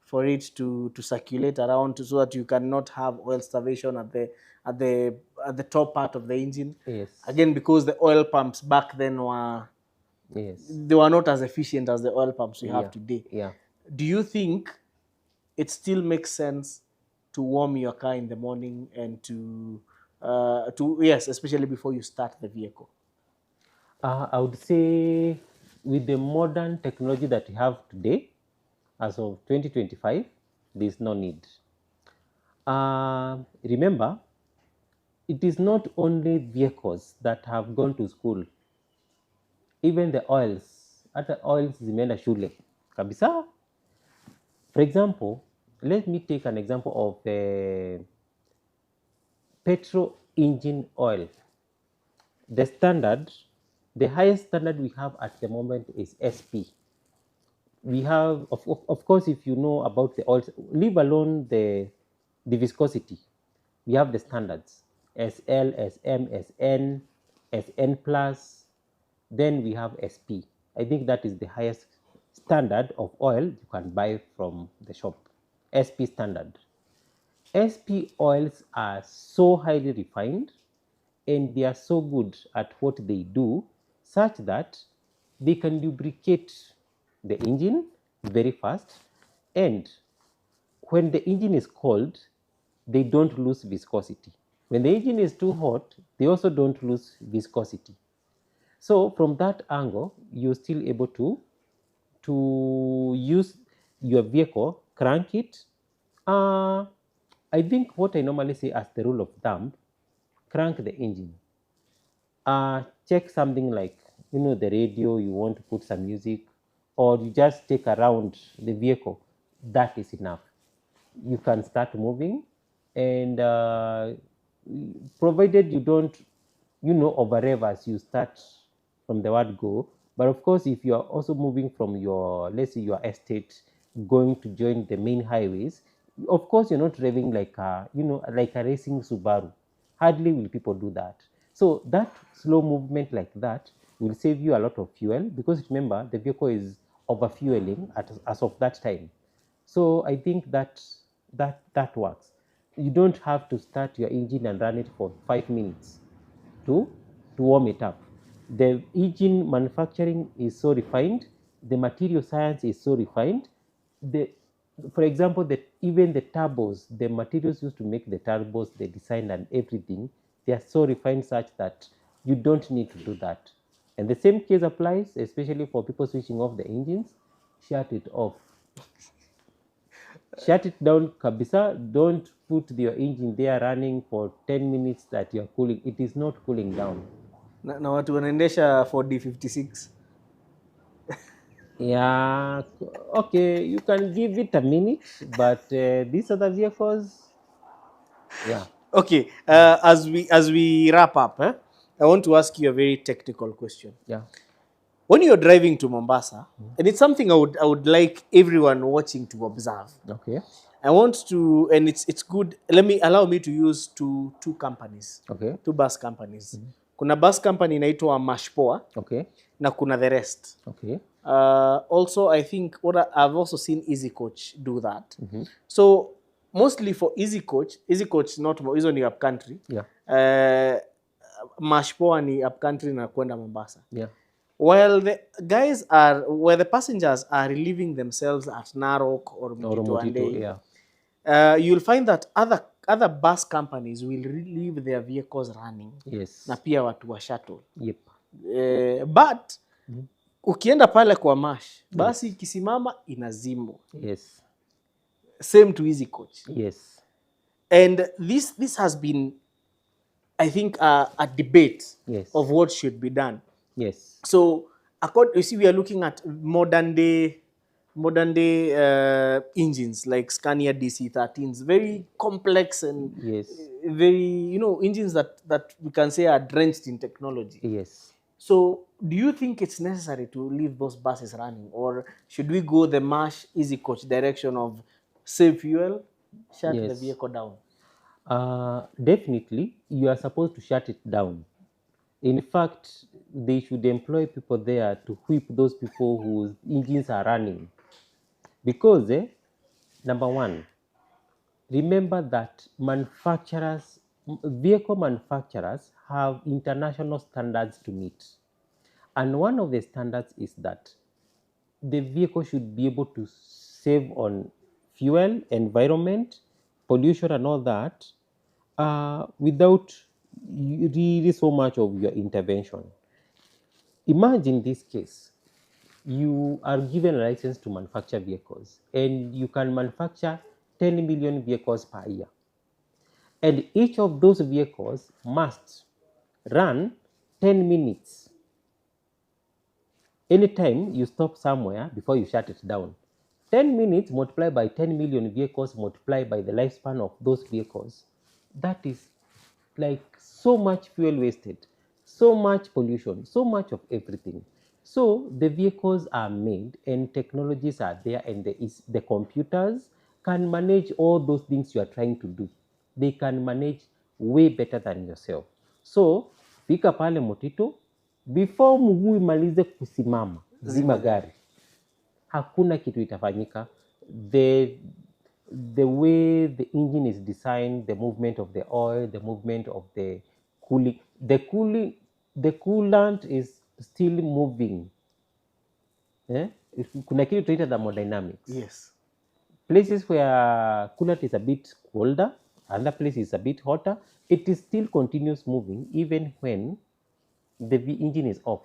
for it to circulate around, so that you cannot have oil starvation at the at the top part of the engine. Yes. Again, because the oil pumps back then Yes. they were not as efficient as the oil pumps we have Yeah. today. Yeah. Do you think it still makes sense to warm your car in the morning and yes, especially before you start the vehicle? I would say with the modern technology that we have today, as of 2025, there is no need. Remember, it is not only vehicles that have gone to school, even the oils. Hata oils zimeenda shule kabisa. For example, let me take an example of petrol engine oil. The standard, the highest standard we have at the moment is SP. We have, of course, if you know about the oils, leave alone the viscosity. We have the standards SL, SM, SN, SN plus. Then we have SP. I think that is the highest standard of oil you can buy from the shop. SP standard. SP oils are so highly refined and they are so good at what they do, such that they can lubricate the engine very fast, and when the engine is cold, they don't lose viscosity. When the engine is too hot, they also don't lose viscosity. So from that angle, you're still able to use your vehicle, crank it. I think what I normally say as the rule of thumb, crank the engine. Check something like, the radio, you want to put some music, or you just take around the vehicle. That is enough. You can start moving, and provided you don't, over rev as you start from the word go. But of course, if you are also moving from your, let's say, your estate, going to join the main highways, of course, you're not revving like like a racing Subaru. Hardly will people do that. So that slow movement like that will save you a lot of fuel, because remember, the vehicle is over fueling as of that time. So I think that works. You don't have to start your engine and run it for 5 minutes to warm it up. The engine manufacturing is so refined, the material science is so refined. The For example, even the turbos, the materials used to make the turbos, the design and everything, they are so refined such that you don't need to do that. And the same case applies, especially for people switching off the engines. Shut it off. Shut it down kabisa. Don't put your engine there running for 10 minutes that you're cooling. It is not cooling down. Na watu wanaendesha for D56. Yeah, okay, you can give it a minute, but these other vehicles, yeah, Okay, as we wrap up, I want to ask you a very technical question. yeah, When you're driving to Mombasa, and it's something I would like everyone watching to observe. okay, I want to, and it's good. Allow me to use two companies, okay, two bus companies. Kuna bus company inaitwa Mashpoa okay, na kuna the rest. okay, Also, I think I've also seen Easy Coach do that. So mostly for Easy Coach not hizo ni upcountry. yeah, Mashpoa ni upcountry na kwenda Mombasa. yeah, While the passengers are relieving themselves at Narok or Mtito Mutito, Andei, yeah, you'll find that other bus companies will leave their vehicles running yes, na pia watu wa shuttle. yep, But ukienda pale kwa Mash, basi ikisimama inazimwa. yes, Same to Easy Coach. yes, And this has been, I think, a debate yes, of what should be done. yes, So, you see, we are looking at modern day engines like Scania DC13s, very complex and yes, very, engines that we can say are drenched in technology. yes. So, do you think it's necessary to leave those buses running, or should we go the Mash Easy Coach direction of save fuel, shut the Yes. vehicle down? Definitely, you are supposed to shut it down. In fact, they should employ people there to whip those people whose engines are running. Because, number one, remember that vehicle manufacturers have international standards to meet. And one of the standards is that the vehicle should be able to save on fuel, environment, pollution, and all that without really so much of your intervention. Imagine this case. You are given a license to manufacture vehicles and you can manufacture 10 million vehicles per year. And each of those vehicles must run 10 minutes anytime you stop somewhere before you shut it down. 10 minutes multiplied by 10 million vehicles multiplied by the lifespan of those vehicles, that is like so much fuel wasted, so much pollution, so much of everything. So the vehicles are made and technologies are there, and the computers can manage all those things you are trying to do. They can manage way better than yourself. So fika pale Motito, before mguu imalize kusimama, zima gari, hakuna kitu itafanyika. The the way the engine is designed, the movement of the oil, the movement of the coolant is still moving. Eh? Kuna kitu tunaita thermodynamics. Yes. Places where coolant is a bit colder, other places is a bit hotter, it is still continuous moving even when the engine is off.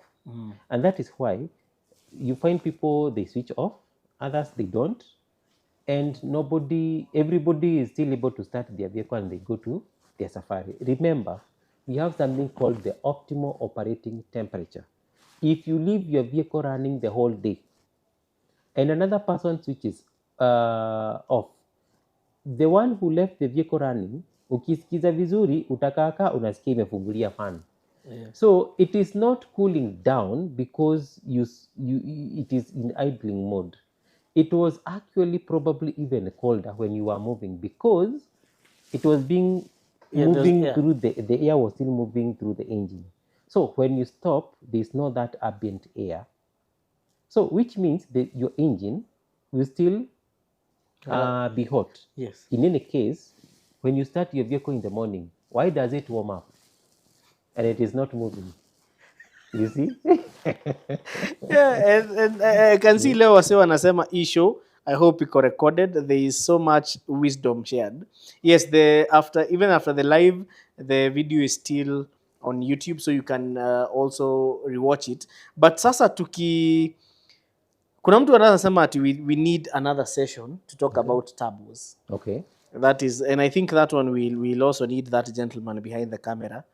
And that is why you find people, they switch off, others they don't, and everybody is still able to start their vehicle and they go to their safari. Remember, we have something called the optimal operating temperature. If you leave your vehicle running the whole day and another person switches off, the one who left the vehicle running, ukisikiza vizuri utakaka unasikia imefungulia fan. Yeah. So it is not cooling down because it is in idling mode. It was actually probably even colder when you were moving because it was moving through the air was still moving through the engine. So when you stop, there's not that ambient air. So which means that your engine will still be hot. Yes. In any case, when you start your vehicle in the morning, why does it warm up? And it is not moving. You see? Yeah, and I can see leo wase wanasema hii show, I hope iko recorded. There is so much wisdom shared. Yes, even after the live, the video is still on YouTube, so you can also rewatch it. But sasa kuna mtu anasema ati we need another session to talk about turbos. Okay. That is, and I think that one we'll also need that gentleman behind the camera.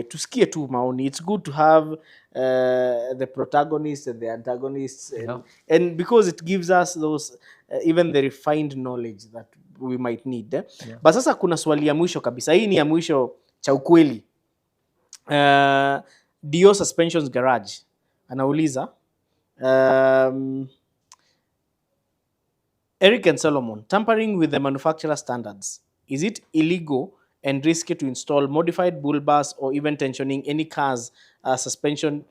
Tusikie tu maoni. It's good to have the protagonists and the antagonists, and because it gives us those even the refined knowledge that we might need. But sasa kuna swali ya mwisho kabisa. Hii ni ya mwisho cha ukweli. Dio Suspensions Garage anauliza Eric and Solomon, tampering with the manufacturer standards. Is it illegal and risky to install modified bull bars or even tensioning any car's suspension,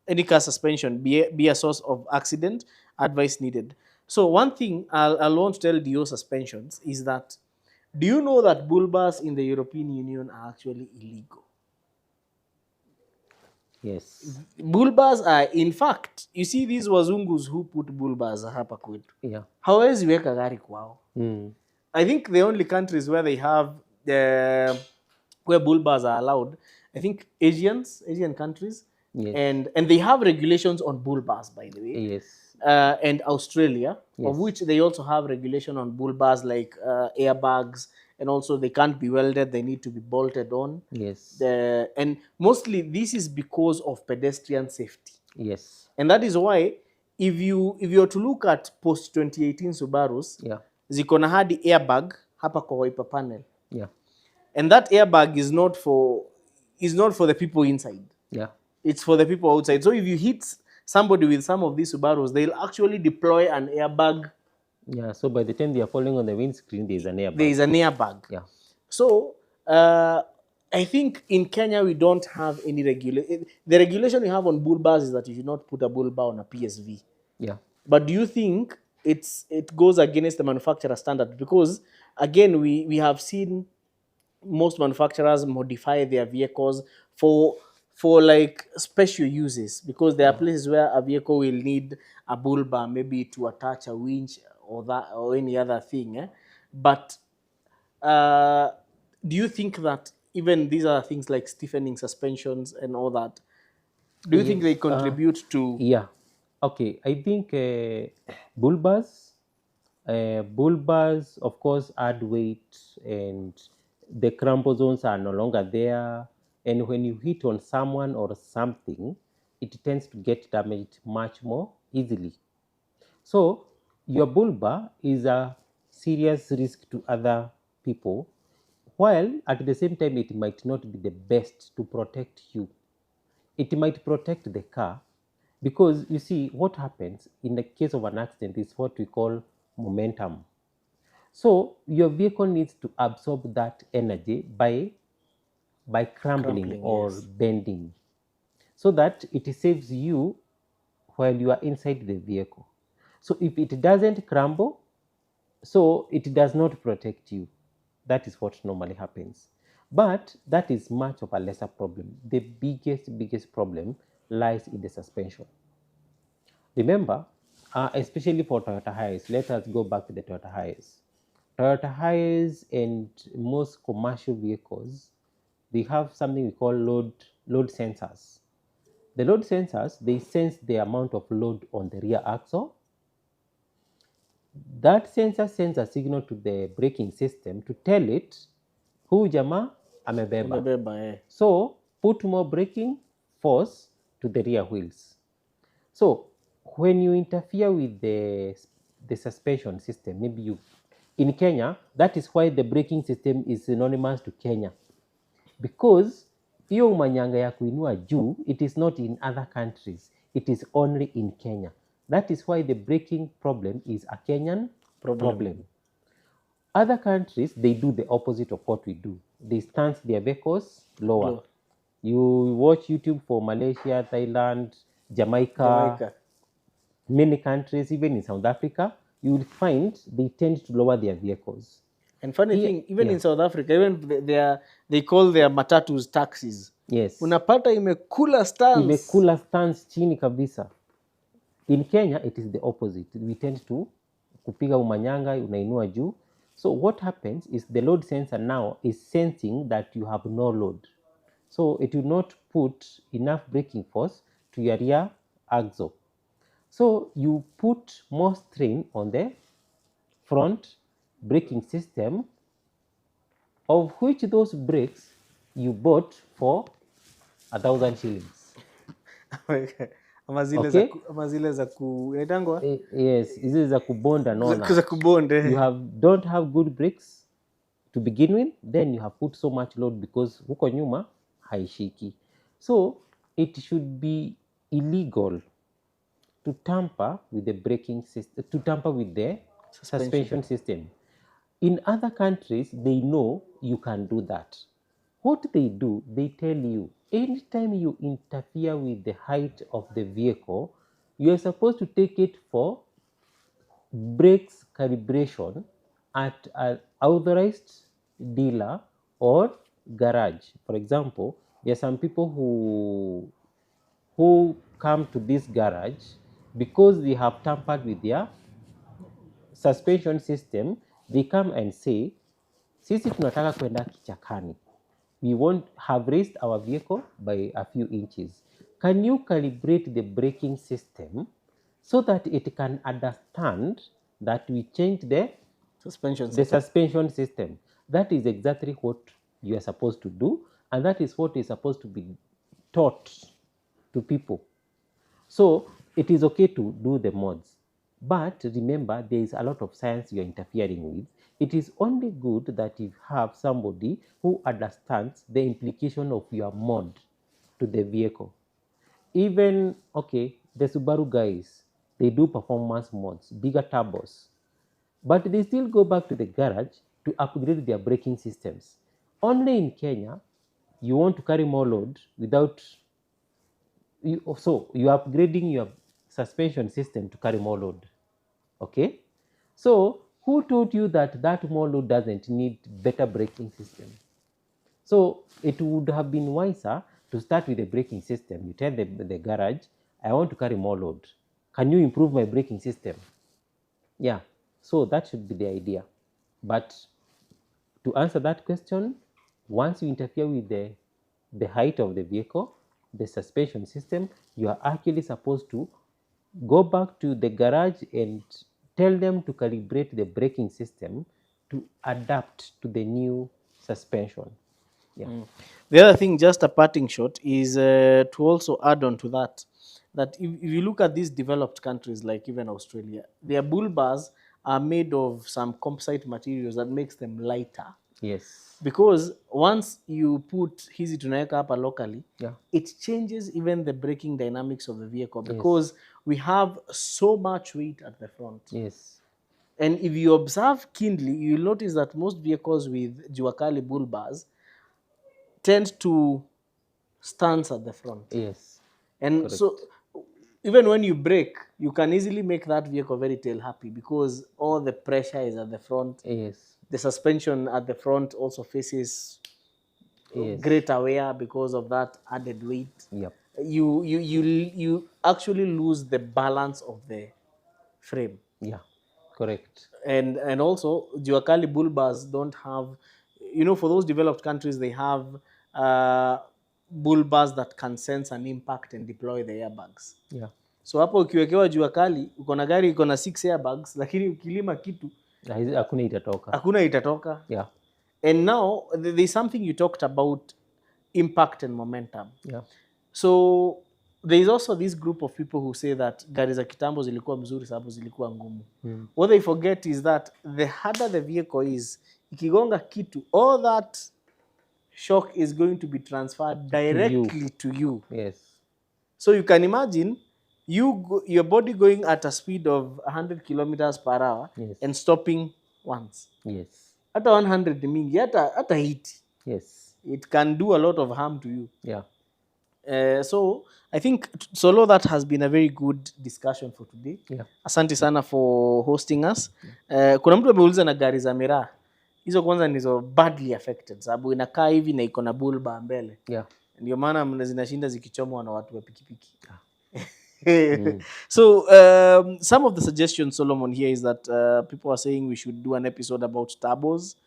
be a source of accident? Advice needed. So one thing I'll want to tell Dio Suspensions is that, do you know that bull bars in the European Union are actually illegal? Yes. Bull bars are, in fact, you see these wazungus who put bull bars hapa kwetu. Yeah. Hawezi weka gari kwao. I think the only countries where they have where bull bars are allowed, I think Asian countries, Yes. and they have regulations on bull bars, by the way. Yes. And Australia, of which they also have regulation on bull bars like airbags, and also they can't be welded; they need to be bolted on. Yes. And mostly this is because of pedestrian safety. Yes. And that is why if you are to look at post 2018 Subarus, ziko na hadi airbag hapa kwa wiper panel. Yeah. And that airbag is not for the people inside. Yeah. It's for the people outside. So if you hit somebody with some of these Subarus, they'll actually deploy an airbag. Yeah, so by the time they are falling on the windscreen, there is an airbag. There is an airbag. Yeah. So I think in Kenya we don't have any regulation. The regulation we have on bull bars is that you should not put a bull bar on a PSV. Yeah. But do you think it goes against the manufacturer standard? Because again, we have seen most manufacturers modify their vehicles for like special uses, because there are places where a vehicle will need a bull bar, maybe to attach a winch or any other thing. But do you think that even these are things like stiffening suspensions and all that. Do you think they Yes. contribute to Yeah. Okay. I think bulbas, bulbas, of course, add weight, and the crumple zones are no longer there. And when you hit on someone or something, it tends to get damaged much more easily. So your bulba is a serious risk to other people, while at the same time it might not be the best to protect you. It might protect the car, because you see what happens in the case of an accident is what we call momentum. So your vehicle needs to absorb that energy by crumbling crumpling? or Yes. bending, so that it saves you while you are inside the vehicle. So if it doesn't crumble, so it does not protect you. That is what normally happens. But that is much of a lesser problem. The biggest problem lies in the suspension. Remember, especially for Toyota Hiace, let us go back to the Toyota Hiace. Toyota Hiace and most commercial vehicles, they have something we call load sensors. The load sensors, they sense the amount of load on the rear axle. That sensor sends a signal to the braking system to tell it, huyu jamaa amebeba. Amebeba, So put more braking force to the rear wheels. So when you interfere with the suspension system, maybe you in Kenya, that is why the braking system is synonymous to Kenya, because hiyo umanyanga ya kuinua juu, it is not in other countries, it is only in Kenya. That is why the braking problem is a Kenyan problem. Other countries, they do the opposite of what we do. They stance their vehicles lower. Low. You watch YouTube for Malaysia, Thailand, Jamaica, Jamaica. many countries, even in South Africa, you will find they tend to lower their vehicles. And funny Here, thing, even yeah, in South Africa, even they call their matatus taxis. yes, Unapata imekula stance. imekula stance chini kabisa. In Kenya, it is the opposite. We tend to kupiga umanyanga, unainua juu. So what happens is the load sensor now is sensing that you have no load. So it will not put enough braking force to your rear axle. So you put more strain on the front braking system, of which those brakes you bought for 1,000 shillings. Ama zile Okay? za inaitangwa? Yes, hizi za kubonda nona. Za kubonde. You don't have good brakes to begin with, then you have put so much load because huko nyuma haishiki. So it should be illegal to tamper with the braking system, to tamper with the suspension system. In other countries, they know you can do that. What they do, they tell you, anytime you interfere with the height of the vehicle, you are supposed to take it for brakes calibration at an authorized dealer or garage. For example, there are some people who come to this garage because they have tampered with their suspension system. They come and say, sisi tunataka kwenda kichakani, we won't have raised our vehicle by a few inches. Can you calibrate the braking system so that it can understand that we change the suspension system? That is exactly what you are supposed to do, and that is what is supposed to be taught to people. So it is okay to do the mods, but remember there is a lot of science you are interfering with. It is only good that you have somebody who understands the implication of your mod to the vehicle. Even, okay, the Subaru guys, they do performance mods, bigger turbos, but they still go back to the garage to upgrade their braking systems. Only in Kenya, you want to carry more load without so you are upgrading your suspension system to carry more load. Okay, so who told you that that more load doesn't need better braking system? So it would have been wiser to start with the braking system. You tell the garage, I want to carry more load, can you improve my braking system? Yeah, so that should be the idea. But to answer that question, Once you interfere with the height of the vehicle, the suspension system, you are actually supposed to go back to the garage and tell them to calibrate the braking system to adapt to the new suspension. Yeah. The other thing, just a parting shot, is to also add on to that, that if you look at these developed countries like even Australia, their bull bars are made of some composite materials that makes them lighter. Yes. Because once you put hizi tunaweka hapa locally, Yeah. it changes even the braking dynamics of the vehicle, Yes. because we have so much weight at the front. Yes. And if you observe keenly, you'll notice that most vehicles with Juakali bull bars tend to stance at the front. Yes. And Correct. so even when you brake, you can easily make that vehicle very tail happy, because all the pressure is at the front. Yes. The suspension at the front also faces Yes. greater wear because of that added weight. Yep. You actually lose the balance of the frame. Yeah. Correct. And also Juakali bull bars don't have, for those developed countries, they have bull bars that can sense an impact and deploy the airbags. Yeah. So hapo ukiwekewa jua kali, uko na gari iko na 6 airbags, lakini ukilima kitu Hakuna itatoka. hakuna itatoka. Yeah. And now there's something you talked about, impact and momentum. Yeah. So there is also this group of people who say that gari za kitambo zilikuwa mzuri sababu zilikuwa ngumu. What they forget is that the harder the vehicle is, ikigonga kitu, all that shock is going to be transferred directly to you. Yes. So you can imagine your body going at a speed of 100 kilometers per hour. Yes. And stopping once. Yes. Hata 100 mingi, hata 80. Yes. It can do a lot of harm to you. Yeah. So I think Solo, that has been a very good discussion for today. Yeah. Asante sana for hosting us. Kuna mtu ameuliza na gari za miraa. Hizo kwanza nizo badly affected sababu inakaa hivi na iko na bull bar mbele. Yeah. Ndio maana zinashinda zikichomwa na watu wa pikipiki. So some of the suggestions, Solomon, here is that people are saying we should do an episode about turbos.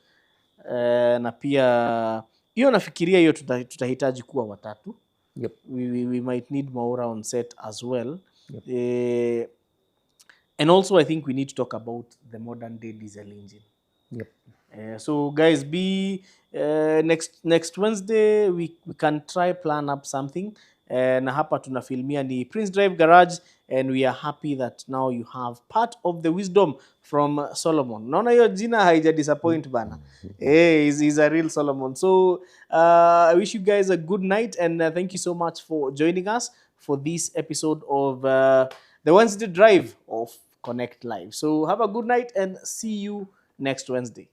Na pia hiyo nafikiria hiyo tutahitaji kuwa watatu. Yep. We might need Maura on set as well. Yep. And also I think we need to talk about the modern day diesel engine. Yep. So guys, be next Wednesday we can try plan up something. Na hapa tunafilmia ni Prince Drive Garage, and we are happy that now you have part of the wisdom from Solomon. Naona hiyo jina haija disappoint bana. He's a real Solomon. So I wish you guys a good night, and thank you so much for joining us for this episode of the Wednesday Drive of Konnekt Live. So have a good night and see you next Wednesday.